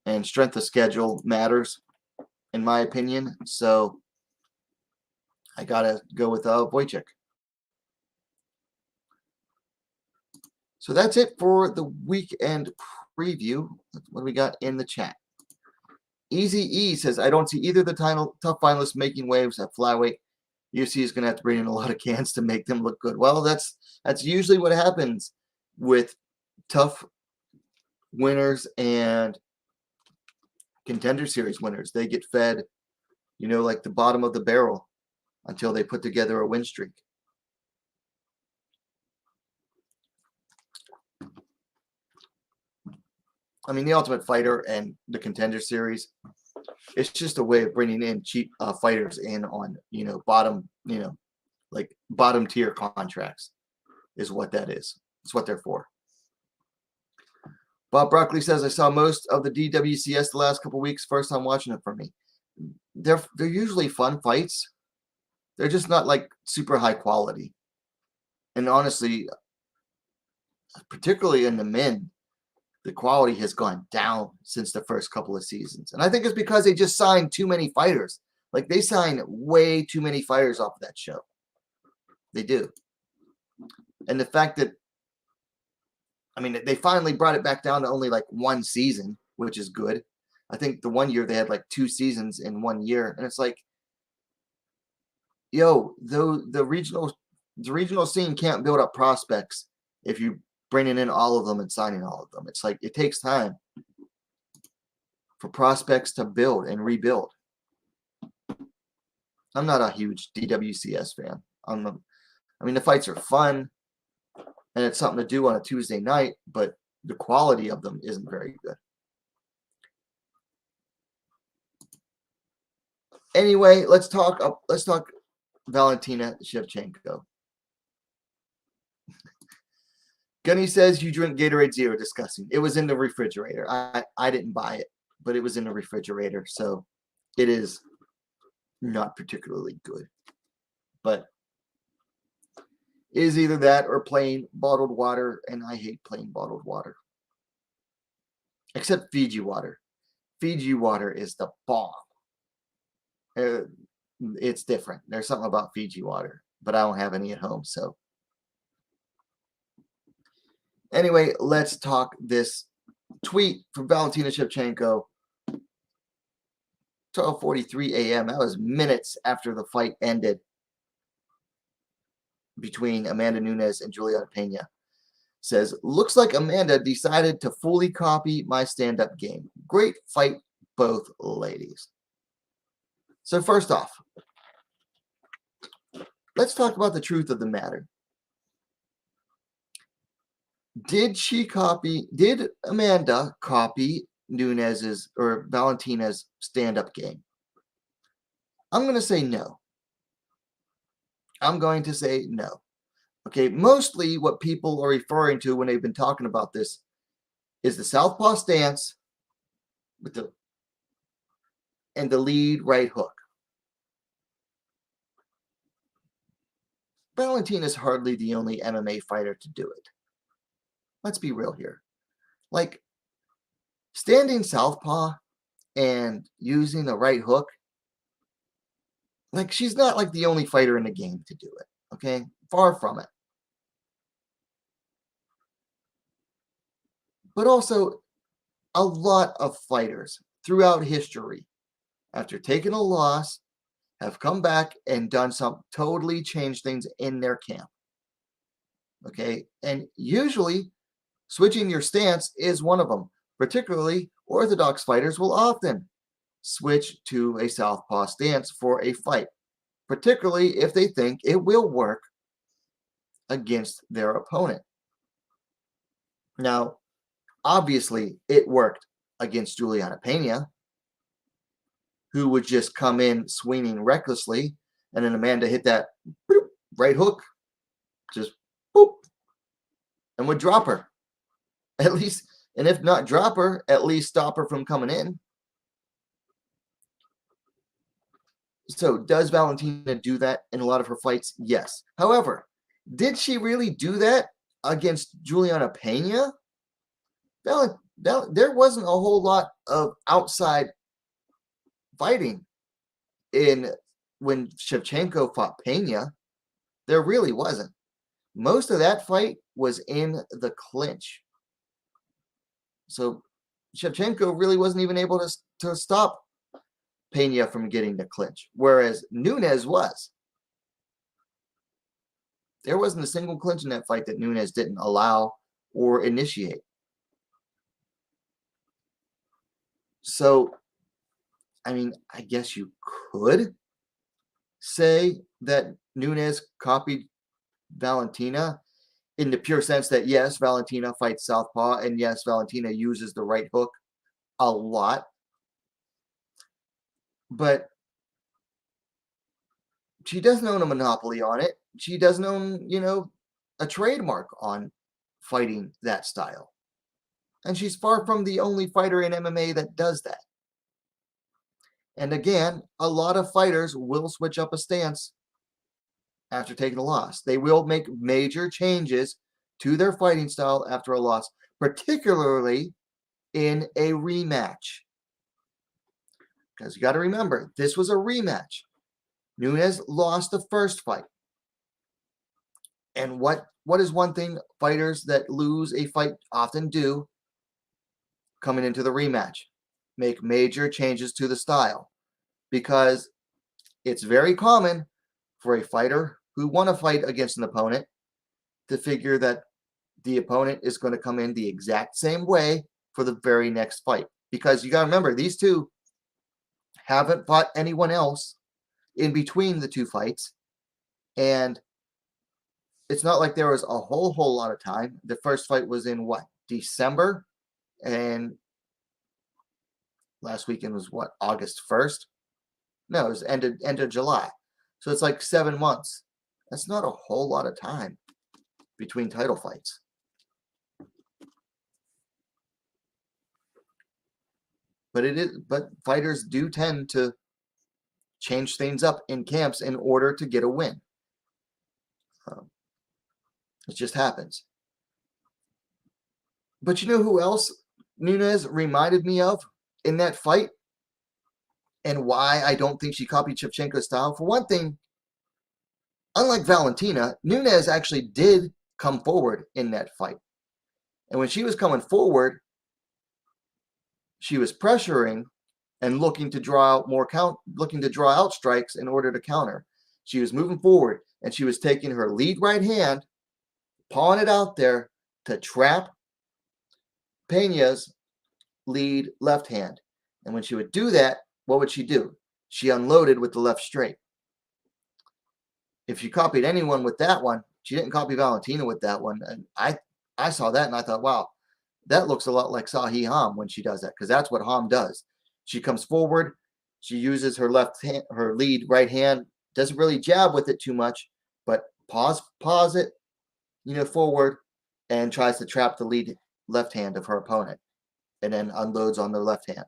And strength of schedule matters, in my opinion. So I gotta go with Wojcik. So that's it for the weekend preview. What do we got in the chat? Easy E says, I don't see either of the tough finalists making waves at flyweight. UFC is going to have to bring in a lot of cans to make them look good. Well, that's usually what happens with tough winners and contender series winners. They get fed, like the bottom of the barrel until they put together a win streak. The Ultimate Fighter and the Contender Series, it's just a way of bringing in cheap fighters in on, bottom, like bottom tier contracts is what that is. It's what they're for. Bob Broccoli says, I saw most of the DWCS the last couple weeks. First time watching it for me. They're usually fun fights. They're just not like super high quality. And honestly, particularly in the men, the quality has gone down since the first couple of seasons. And I think it's because they just signed too many fighters. Like, they signed way too many fighters off of that show. They do. And the fact that, they finally brought it back down to only like 1 season, which is good. I think the one year they had like 2 seasons in 1 year. And it's like, the regional scene can't build up prospects if you bringing in all of them and signing all of them. It's like, it takes time for prospects to build and rebuild. I'm not a huge DWCS fan. The fights are fun and it's something to do on a Tuesday night, but the quality of them isn't very good. Anyway, let's talk Valentina Shevchenko. Gunny says, you drink Gatorade Zero. Disgusting. It was in the refrigerator. I didn't buy it, but it was in the refrigerator. So it is not particularly good. But it is either that or plain bottled water. And I hate plain bottled water. Except Fiji water. Fiji water is the bomb. It's different. There's something about Fiji water. But I don't have any at home, so. Anyway, let's talk this tweet from Valentina Shevchenko. 12:43 a.m. That was minutes after the fight ended between Amanda Nunes and Juliana Pena. Says, looks like Amanda decided to fully copy my stand-up game. Great fight, both ladies. So first off, let's talk about the truth of the matter. Did Amanda copy Nunes's or Valentina's stand-up game? I'm going to say no. Okay, mostly what people are referring to when they've been talking about this is the southpaw stance and the lead right hook. Valentina's hardly the only MMA fighter to do it. Let's be real here. Like, Standing southpaw and using the right hook, like, she's not like the only fighter in the game to do it, okay? Far from it. But also, a lot of fighters throughout history, after taking a loss, have come back and done some totally changed things in their camp. Okay, and usually switching your stance is one of them. Particularly, orthodox fighters will often switch to a southpaw stance for a fight, particularly if they think it will work against their opponent. Now, obviously, it worked against Juliana Pena, who would just come in swinging recklessly, and then Amanda hit that boop, right hook, just boop, and would drop her. At least, and if not drop her, at least stop her from coming in. So does Valentina do that in a lot of her fights? Yes. However, did she really do that against Juliana Pena? There wasn't a whole lot of outside fighting in when Shevchenko fought Pena. There really wasn't. Most of that fight was in the clinch. So Shevchenko really wasn't even able to stop Pena from getting the clinch, whereas Nunes was. There wasn't a single clinch in that fight that Nunes didn't allow or initiate. So, I mean, I guess you could say that Nunes copied Valentina in the pure sense that, yes, Valentina fights southpaw, and yes, Valentina uses the right hook a lot. But she doesn't own a monopoly on it. She doesn't own, a trademark on fighting that style. And she's far from the only fighter in MMA that does that. And again, a lot of fighters will switch up a stance after taking a loss. They will make major changes to their fighting style after a loss, particularly in a rematch. Because you got to remember, this was a rematch. Nunes lost the first fight. And what is one thing fighters that lose a fight often do coming into the rematch? Make major changes to the style. Because it's very common for a fighter who won a fight against an opponent to figure that the opponent is going to come in the exact same way for the very next fight. Because you got to remember, these two haven't fought anyone else in between the two fights. And it's not like there was a whole lot of time. The first fight was in what? December? And last weekend was what? August 1st? No, it was end of July. So it's like 7 months. That's not a whole lot of time between title fights. But fighters do tend to change things up in camps in order to get a win. It just happens. But you know who else Nunes reminded me of in that fight? And why I don't think she copied Shevchenko's style? For one thing, unlike Valentina, Nunes actually did come forward in that fight. And when she was coming forward, she was pressuring and looking to draw out strikes in order to counter. She was moving forward, and she was taking her lead right hand, pawing it out there to trap Pena's lead left hand. And when she would do that, what would she do? She unloaded with the left straight. If she copied anyone with that one, she didn't copy Valentina with that one. And I saw that and I thought, wow, that looks a lot like Sahi Ham when she does that, because that's what Ham does. She comes forward, she uses her left hand, her lead right hand, doesn't really jab with it too much, but pause it, forward, and tries to trap the lead left hand of her opponent, and then unloads on the left hand.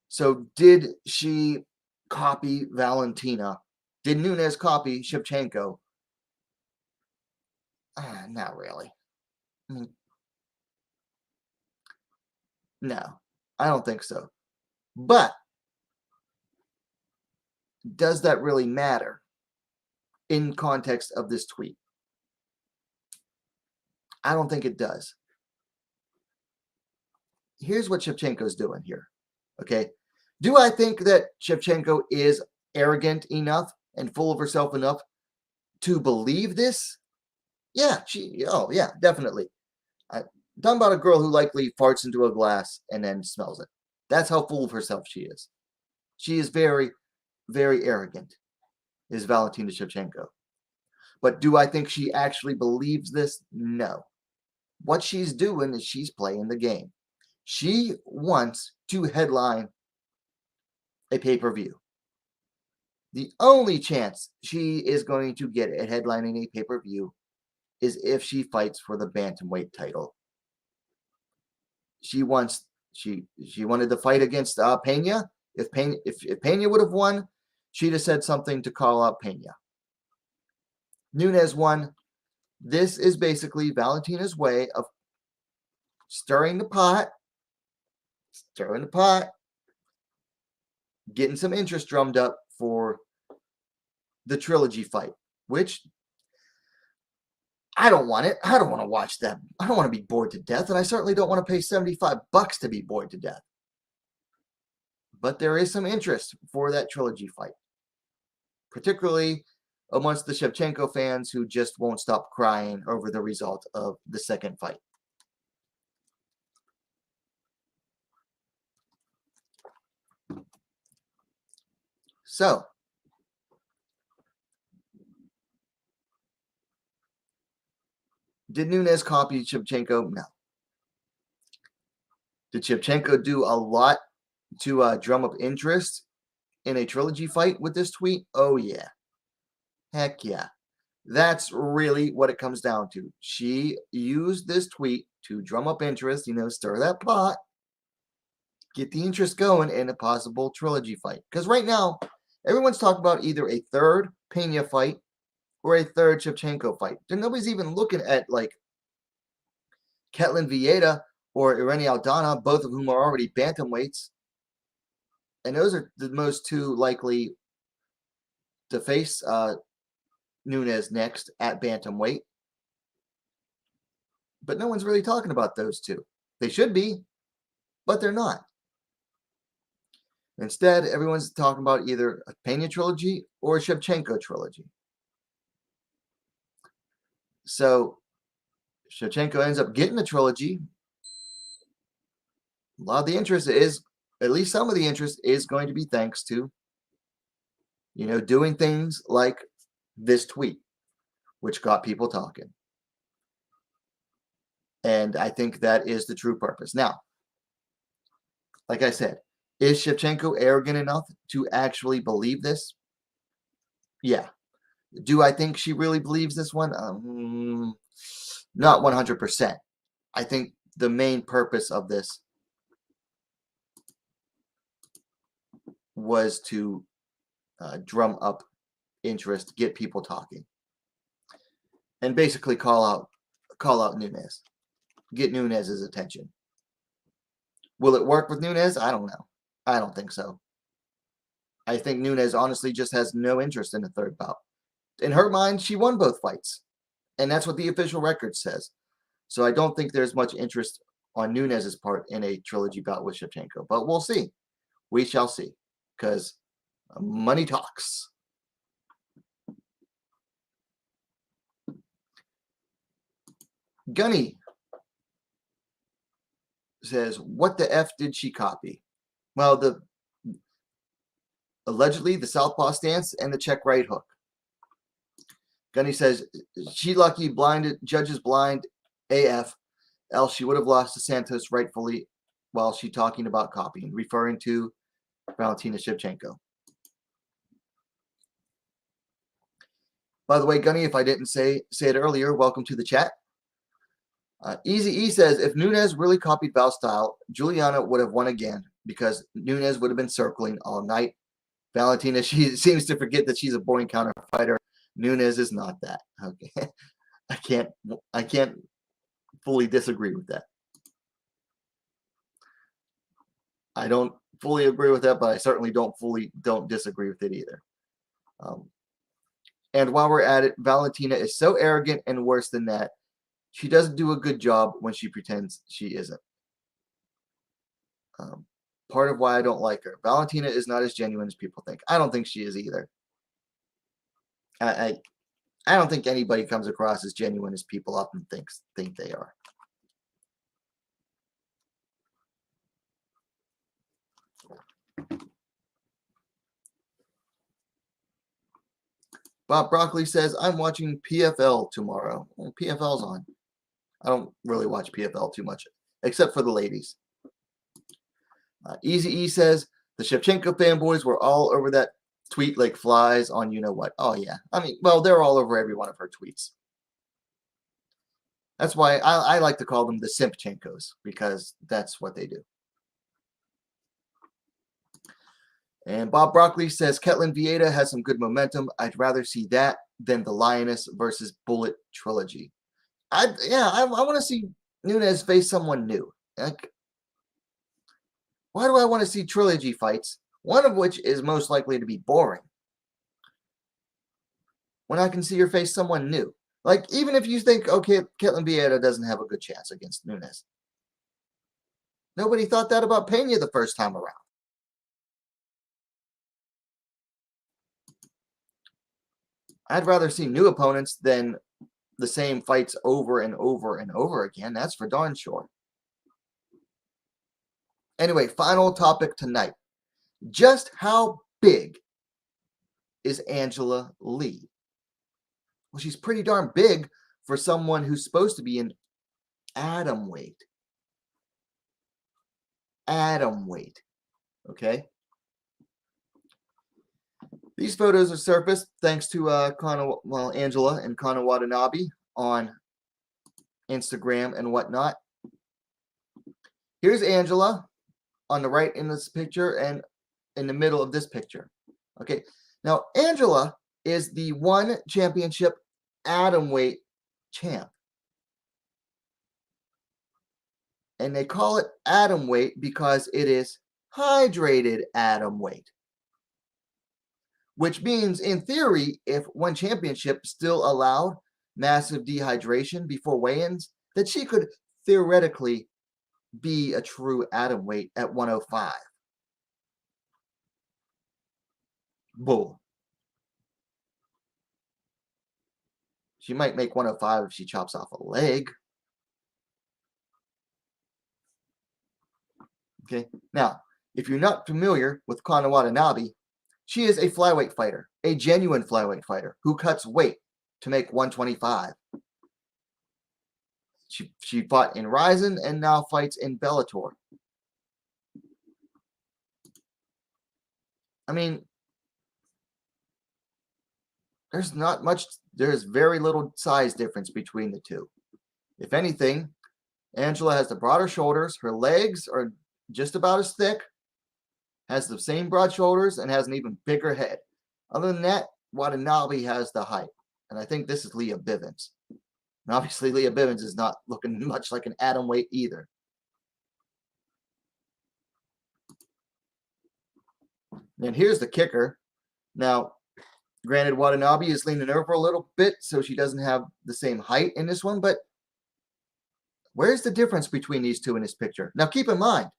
So did she copy Valentina? Did Nunes copy Shevchenko Not really. I mean, no, I don't think so. But does that really matter in context of this tweet? I don't think it does. Here's what Shevchenko's doing here. Okay. Do I think that Shevchenko is arrogant enough and full of herself enough to believe this? Yeah, yeah, definitely. I'm talking about a girl who likely farts into a glass and then smells it. That's how full of herself she is. She is very, very arrogant, is Valentina Shevchenko. But do I think she actually believes this? No. What she's doing is she's playing the game. She wants to headline a pay-per-view. The only chance she is going to get at headlining a pay-per-view is if she fights for the bantamweight title. She wanted to fight against Pena. If Pena would have won, she'd have said something to call out Pena. Nunes won. This is basically Valentina's way of stirring the pot, getting some interest drummed up for the trilogy fight, which I don't want it. I don't want to watch that. I don't want to be bored to death, and I certainly don't want to pay $75 to be bored to death. But there is some interest for that trilogy fight, particularly amongst the Shevchenko fans who just won't stop crying over the result of the second fight. So, did Nunes copy Shevchenko? No. Did Shevchenko do a lot to drum up interest in a trilogy fight with this tweet? Oh, yeah. Heck yeah. That's really what it comes down to. She used this tweet to drum up interest, stir that pot, get the interest going in a possible trilogy fight. Because right now, everyone's talking about either a third Pena fight or a third Shevchenko fight. And nobody's even looking at like Ketlin Vieira or Irene Aldana, both of whom are already bantamweights. And those are the most two likely to face Nunes next at bantamweight. But no one's really talking about those two. They should be, but they're not. Instead, everyone's talking about either a Pena trilogy or a Shevchenko trilogy. So Shevchenko ends up getting a trilogy. A lot of the interest is, at least some of the interest is going to be thanks to, doing things like this tweet, which got people talking. And I think that is the true purpose. Now, like I said, is Shevchenko arrogant enough to actually believe this? Yeah. Do I think she really believes this one? Not 100%. I think the main purpose of this was to drum up interest, get people talking, and basically call out Nunes, get Nunes' attention. Will it work with Nunes? I don't know. I don't think so. I think Nunes honestly just has no interest in a third bout. In her mind, she won both fights, and that's what the official record says. So I don't think there's much interest on Nunes' part in a trilogy bout with Shevchenko, but we'll see. We shall see, because money talks. Gunny says, what the F did she copy? Well, allegedly the southpaw stance and the check right hook. Gunny says, she lucky, blinded, judges blind AF, else she would have lost to Santos rightfully while she talking about copying, referring to Valentina Shevchenko. By the way, Gunny, if I didn't say it earlier, welcome to the chat. Easy E says, if Nunes really copied Val's style, Juliana would have won again because Nunes would have been circling all night. Valentina, she seems to forget that she's a boring counter fighter. Nunes is not that. Okay. I can't fully disagree with that. I don't fully agree with that, but I certainly don't disagree with it either. And while we're at it, Valentina is so arrogant, and worse than that, she doesn't do a good job when she pretends she isn't. Part of why I don't like her. Valentina is not as genuine as people think. I don't think she is either. I don't think anybody comes across as genuine as people often think they are. Bob Broccoli says, I'm watching PFL tomorrow. Well, PFL's on. I don't really watch PFL too much, except for the ladies. Easy E says, the Shevchenko fanboys were all over that tweet like flies on you know what. Oh, yeah. I mean, well, they're all over every one of her tweets. That's why I like to call them the Simpchenkos, because that's what they do. And Bob Broccoli says, Ketlin Vieira has some good momentum. I'd rather see that than the Lioness versus Bullet trilogy. I want to see Nunes face someone new. Like, why do I want to see trilogy fights, one of which is most likely to be boring, when I can see her face someone new? Like, even if you think, okay, Ketlin Vieira doesn't have a good chance against Nunes. Nobody thought that about Pena the first time around. I'd rather see new opponents than the same fights over and over and over again. That's for darn sure. Anyway, final topic tonight. Just how big is Angela Lee? Well, she's pretty darn big for someone who's supposed to be an atom weight. Atom weight. Okay? These photos are surfaced thanks to Angela and Kana Watanabe on Instagram and whatnot. Here's Angela on the right in this picture and in the middle of this picture. Okay, now Angela is the ONE Championship atomweight champ. And they call it atomweight because it is hydrated atomweight. Which means, in theory, if ONE Championship still allowed massive dehydration before weigh-ins, that she could theoretically be a true atomweight at 105. Bull. She might make 105 if she chops off a leg. Okay. Now, if you're not familiar with Kana Watanabe, she is a flyweight fighter, a genuine flyweight fighter who cuts weight to make 125. She fought in Ryzen and now fights in Bellator. I mean, there's very little size difference between the two. If anything, Angela has the broader shoulders. Her legs are just about as thick, has the same broad shoulders, and has an even bigger head. Other than that, Watanabe has the height. And I think this is Leah Bivens. And obviously, Leah Bivens is not looking much like an atom weight either. And here's the kicker. Now, granted, Watanabe is leaning over a little bit, so she doesn't have the same height in this one, but where's the difference between these two in this picture? Now, keep in mind,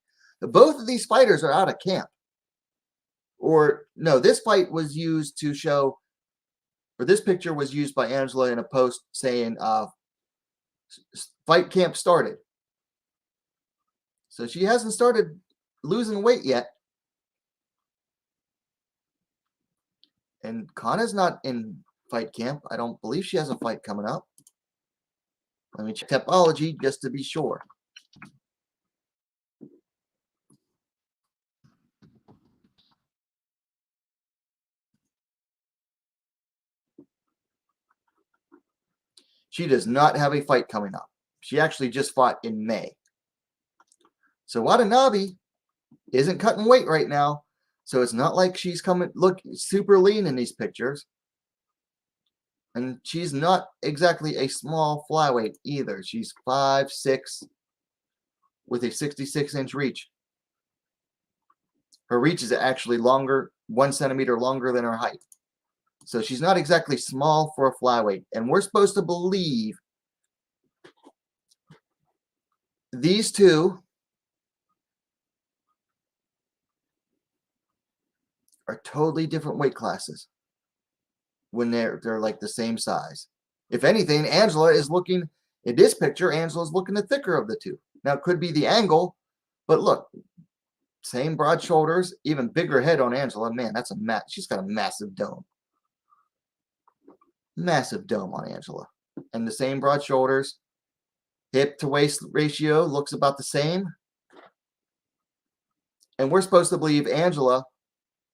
both of these fighters are out of camp. Or, no, this fight was used to show, or this picture was used by Angela in a post saying, fight camp started. So she hasn't started losing weight yet. And Kana's not in fight camp. I don't believe she has a fight coming up. Let me check Tapology just to be sure. She does not have a fight coming up. She actually just fought in May. So Watanabe isn't cutting weight right now. So it's not like she's look super lean in these pictures. And she's not exactly a small flyweight either. She's 5'6", with a 66-inch reach. Her reach is actually longer, 1 centimeter longer than her height. So she's not exactly small for a flyweight. And we're supposed to believe these two are totally different weight classes when they're like the same size. If anything, Angela is looking, in this picture, Angela's looking the thicker of the two. Now, it could be the angle, but look, same broad shoulders, even bigger head on Angela. Man, that's she's got a massive dome. Massive dome on Angela. And the same broad shoulders. Hip to waist ratio looks about the same. And we're supposed to believe Angela,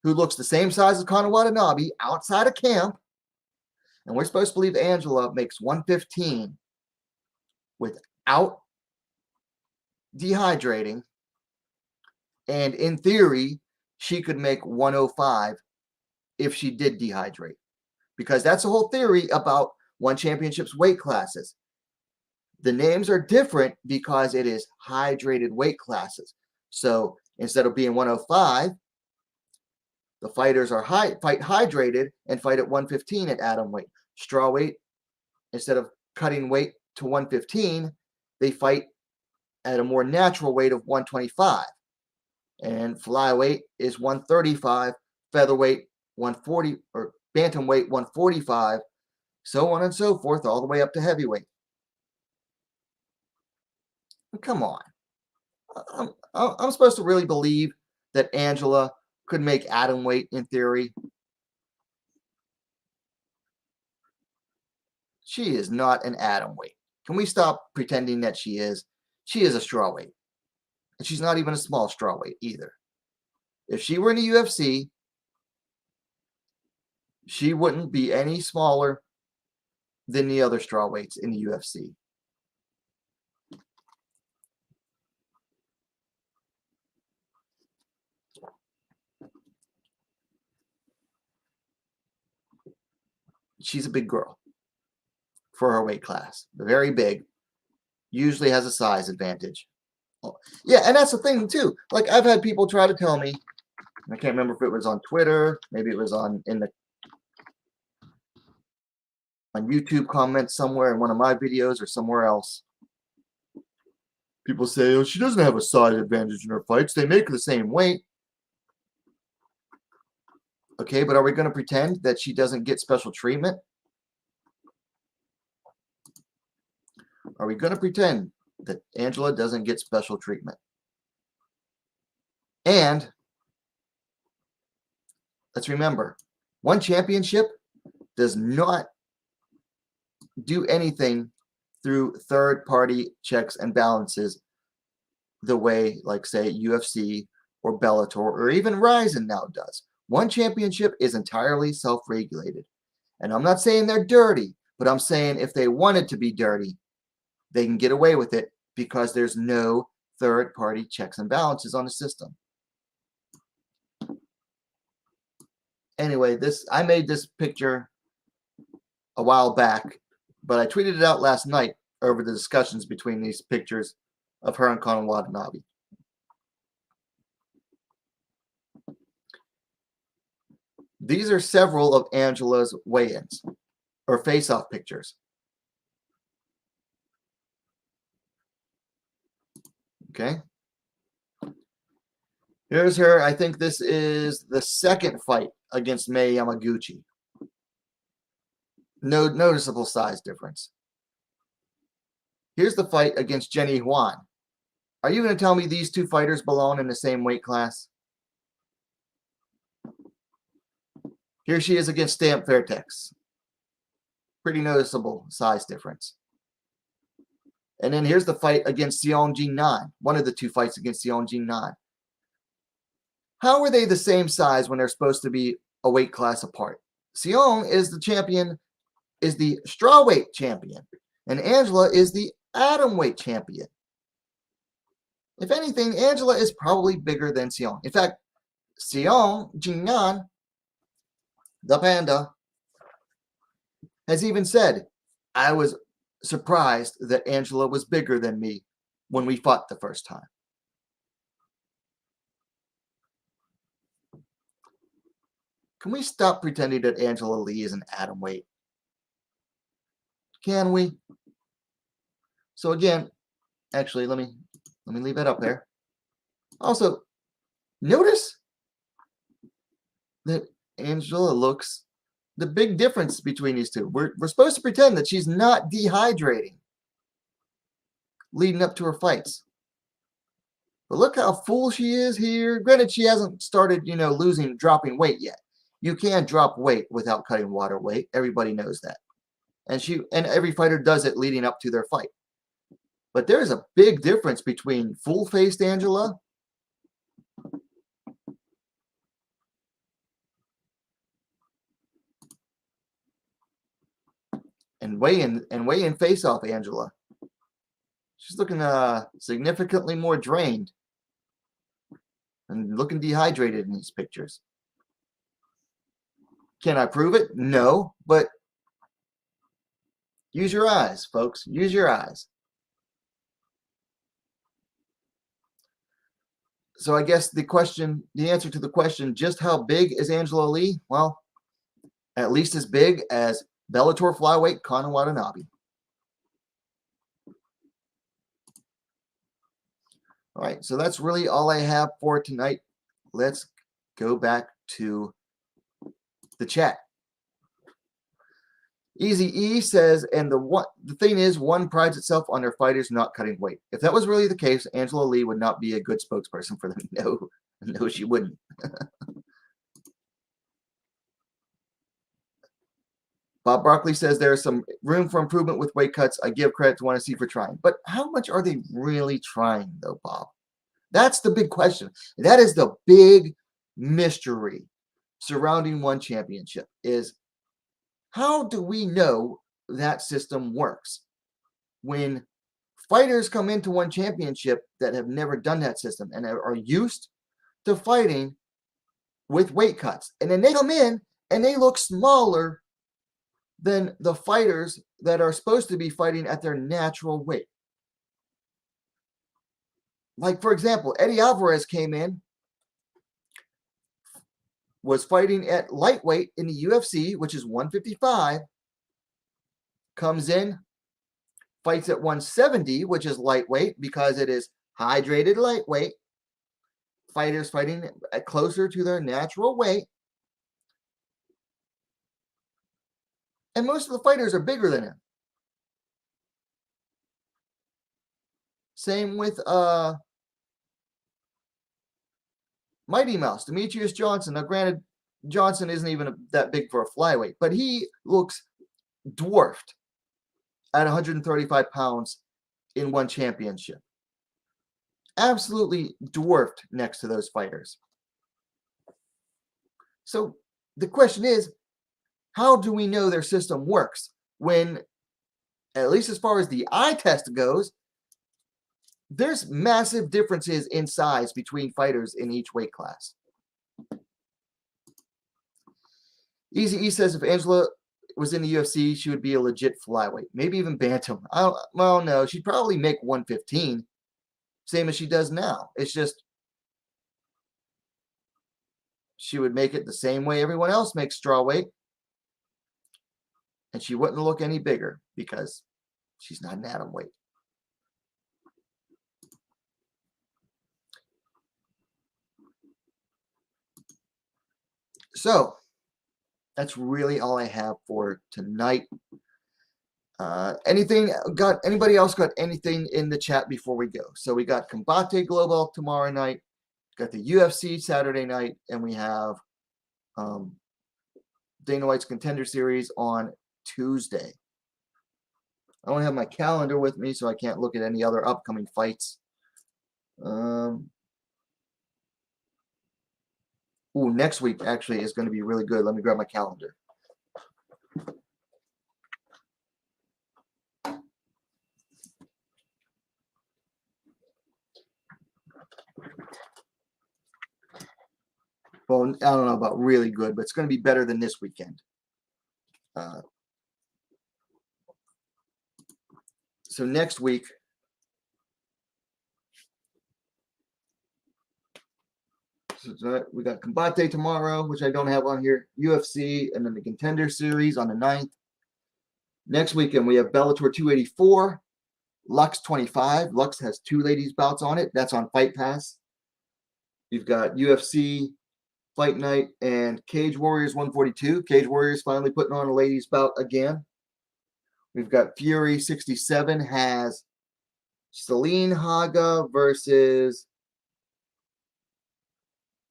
who looks the same size as Conor Watanabe outside of camp, and we're supposed to believe Angela makes 115 without dehydrating. And in theory, she could make 105 if she did dehydrate. Because that's the whole theory about ONE Championship's weight classes. The names are different because it is hydrated weight classes. So instead of being 105, the fighters are fight hydrated and fight at 115 at atom weight. Straw weight, instead of cutting weight to 115, they fight at a more natural weight of 125. And flyweight is 135, featherweight 140, or bantamweight 145, so on and so forth, all the way up to heavyweight. Come on. I'm supposed to really believe that Angela could make atom weight in theory. She is not an atom weight. Can we stop pretending that she is? She is a straw weight. And she's not even a small straw weight either. If she were in the UFC, she wouldn't be any smaller than the other straw weights in the UFC. She's a big girl for her weight class. Very big. Usually has a size advantage. Yeah, and that's the thing too. Like, I've had people try to tell me, I can't remember if it was on Twitter, maybe it was on YouTube comments somewhere in one of my videos or somewhere else. People say, oh, she doesn't have a size advantage in her fights. They make the same weight. Okay, but are we going to pretend that she doesn't get special treatment? Are we going to pretend that Angela doesn't get special treatment? And let's remember, ONE Championship does not do anything through third-party checks and balances the way, like, say, UFC or Bellator or even Ryzen now does. ONE Championship is entirely self-regulated. And I'm not saying they're dirty, but I'm saying if they wanted to be dirty, they can get away with it because there's no third-party checks and balances on the system. Anyway, I made this picture a while back, but I tweeted it out last night over the discussions between these pictures of her and Conor Watanabe. These are several of Angela's weigh-ins or face-off pictures. Okay. Here's her. I think this is the second fight against Mei Yamaguchi. No noticeable size difference. Here's the fight against Jenny Huan. Are you going to tell me these two fighters belong in the same weight class? Here she is against Stamp Fairtex. Pretty noticeable size difference. And then here's the fight against Seong Jin-nan. One of the two fights against Seong Jin-nan. How are they the same size when they're supposed to be a weight class apart? Seong is the champion, is the strawweight champion. And Angela is the atomweight champion. If anything, Angela is probably bigger than Seong. In fact, Seong Jin-nan, the panda, has even said, I was surprised that Angela was bigger than me when we fought the first time. Can we stop pretending that Angela Lee is an atomweight? Can we? So again, actually, let me leave that up there. Also, notice that Angela looks, the big difference between these two. We're supposed to pretend that she's not dehydrating leading up to her fights. But look how full she is here. Granted, she hasn't started, dropping weight yet. You can drop weight without cutting water weight. Everybody knows that. And every fighter does it leading up to their fight. But there's a big difference between full-faced Angela and weigh-in face-off Angela. She's looking significantly more drained and looking dehydrated in these pictures. Can I prove it? No, but use your eyes, folks. Use your eyes. So I guess the answer to the question, just how big is Angela Lee? Well, at least as big as Bellator flyweight Conor Watanabe. All right, so that's really all I have for tonight. Let's go back to the chat. Easy E says, and the thing is, ONE prides itself on their fighters not cutting weight. If that was really the case, Angela Lee would not be a good spokesperson for them. No, she wouldn't. Bob Broccoli says there is some room for improvement with weight cuts. I give credit to ONE for trying. But how much are they really trying, though, Bob? That's the big question. That is the big mystery surrounding ONE Championship is, how do we know that system works? When fighters come into ONE Championship that have never done that system and are used to fighting with weight cuts, and then they come in and they look smaller than the fighters that are supposed to be fighting at their natural weight. Like, for example, Eddie Alvarez came in, was fighting at lightweight in the UFC, which is 155, comes in, fights at 170, which is lightweight because it is hydrated lightweight. Fighters fighting at closer to their natural weight. And most of the fighters are bigger than him. Same with Mighty Mouse, Demetrius Johnson. Now, granted, Johnson isn't even that big for a flyweight, but he looks dwarfed at 135 pounds in ONE Championship. Absolutely dwarfed next to those fighters. So the question is, how do we know their system works when, at least as far as the eye test goes, there's massive differences in size between fighters in each weight class. Easy E says if Angela was in the UFC, she would be a legit flyweight, maybe even bantam. Well, no, she'd probably make 115, same as she does now. It's just she would make it the same way everyone else makes strawweight, and she wouldn't look any bigger because she's not an atom weight. So that's really all I have for tonight. Anybody else got anything in the chat before we go? So we got Combate Global tomorrow night, got the UFC Saturday night, and we have Dana White's Contender Series on Tuesday. I don't have my calendar with me, so I can't look at any other upcoming fights. Next week actually is going to be really good. Let me grab my calendar. Well, I don't know about really good, but it's going to be better than this weekend. So next week, we got Combate tomorrow, which I don't have on here, UFC, and then the Contender Series on the 9th. Next weekend, we have Bellator 284, Lux 25. Lux has 2 ladies bouts on it. That's on Fight Pass. You've got UFC Fight Night and Cage Warriors 142. Cage Warriors finally putting on a ladies bout again. We've got Fury 67 has Celine Haga versus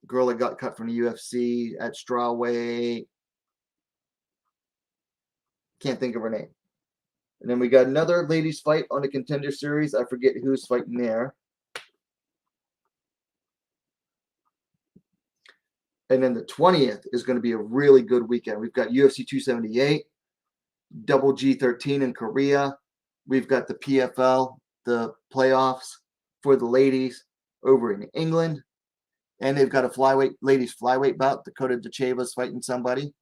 girl that got cut from the UFC at strawweight. Can't think of her name. And then we got another ladies fight on the Contender Series. I forget who's fighting there. And then the 20th is going to be a really good weekend. We've got UFC 278, Double G13 in Korea. We've got the PFL, the playoffs for the ladies over in England. And they've got a ladies flyweight bout. Dakota Dacheva's fighting somebody.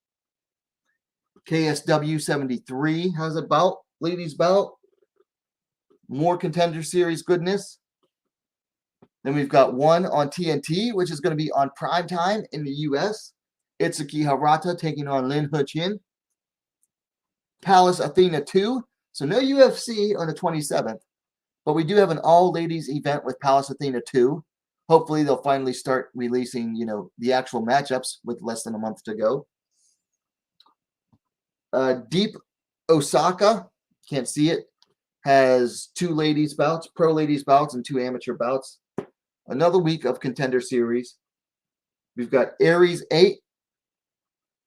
KSW 73 has a bout, ladies bout. More Contender Series goodness. Then we've got one on TNT, which is going to be on prime time in the U.S. Itsuki Harata taking on Lin He-Chin. Palace Athena 2. So no UFC on the 27th. But we do have an all-ladies event with Palace Athena 2. Hopefully they'll finally start releasing, the actual matchups with less than a month to go. Deep Osaka, can't see it, has 2 ladies bouts, pro ladies bouts, and 2 amateur bouts. Another week of Contender Series. We've got Aries 8.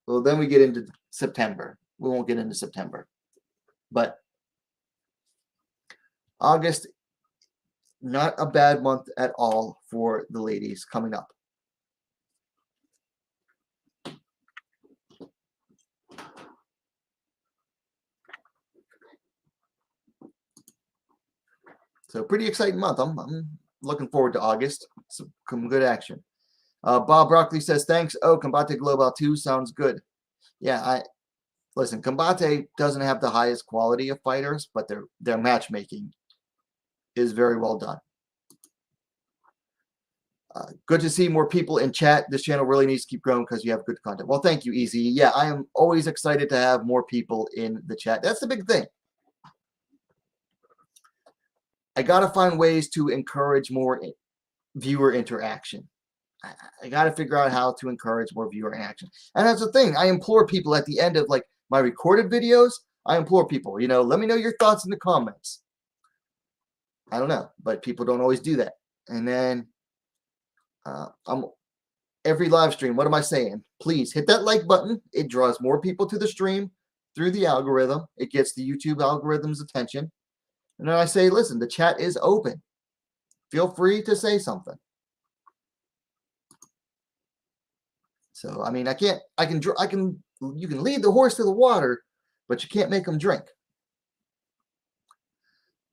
Well, then we get into September. We won't get into September. But August, not a bad month at all for the ladies coming up. So pretty exciting month. I'm looking forward to August. Some good action. Bob Broccoli says, thanks. Oh, Combate Global 2 sounds good. Yeah, listen, Combate doesn't have the highest quality of fighters, but their matchmaking is very well done. Good to see more people in chat. This channel really needs to keep growing because you have good content. Well, thank you, Easy. Yeah, I am always excited to have more people in the chat. That's the big thing. I got to find ways to encourage more viewer interaction. I got to figure out how to encourage more viewer interaction. And that's the thing. I implore people at the end of my recorded videos, I implore people, let me know your thoughts in the comments. I don't know, but people don't always do that. And then every live stream, what am I saying? Please hit that like button. It draws more people to the stream through the algorithm. It gets the YouTube algorithm's attention. And then I say, listen, the chat is open. Feel free to say something. So, I mean, you can lead the horse to the water, but you can't make them drink.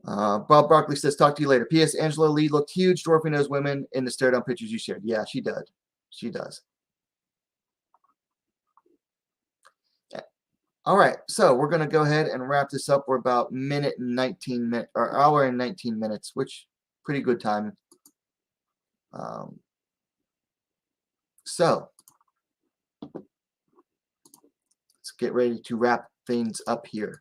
Bob Broccoli says, talk to you later. P.S. Angela Lee looked huge, dwarfing those women in the stare-down pictures you shared. Yeah, she does. She does. All right, so we're going to go ahead and wrap this up. We're about hour and 19 minutes, which pretty good time. So let's get ready to wrap things up here.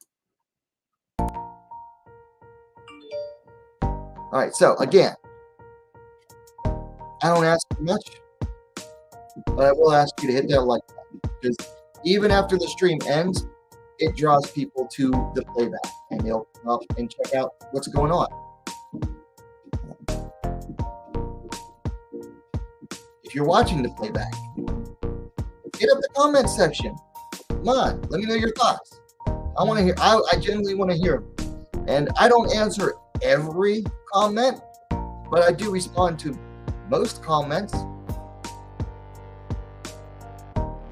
All right, so again, I don't ask too much, but I will ask you to hit that like button, because even after the stream ends, it draws people to the playback, and they'll come up and check out what's going on. If you're watching the playback, hit up the comment section. Come on, let me know your thoughts. I want to hear. I genuinely want to hear them. And I don't answer every comment, but I do respond to most comments,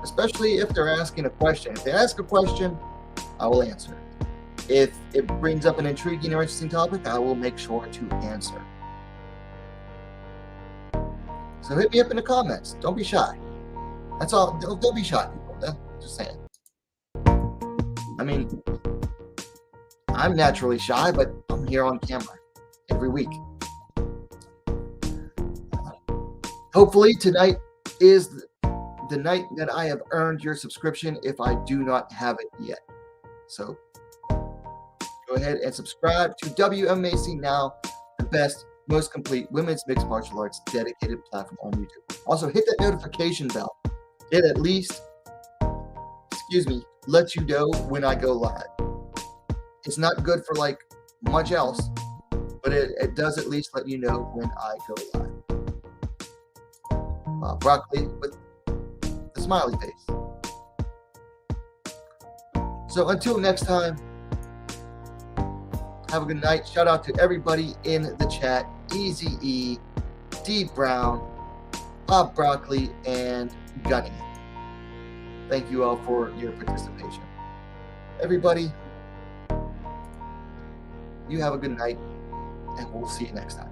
especially if they're asking a question. If they ask a question, I will answer. If it brings up an intriguing or interesting topic, I will make sure to answer. So hit me up in the comments. Don't be shy. That's all. Don't be shy, people. Just saying. I mean, I'm naturally shy, but I'm I'm here on camera every week. Hopefully tonight is the night that I have earned your subscription if I do not have it yet. So go ahead and subscribe to WMMA Now, the best, most complete women's mixed martial arts dedicated platform on YouTube. Also, hit that notification bell. It at least, lets you know when I go live. It's not good for like much else, but it does at least let you know when I go live. Broccoli with the smiley face. So until next time, have a good night. Shout out to everybody in the chat. Easy E, D Brown, Bob Broccoli, and Gunny. Thank you all for your participation. Everybody, you have a good night, and we'll see you next time.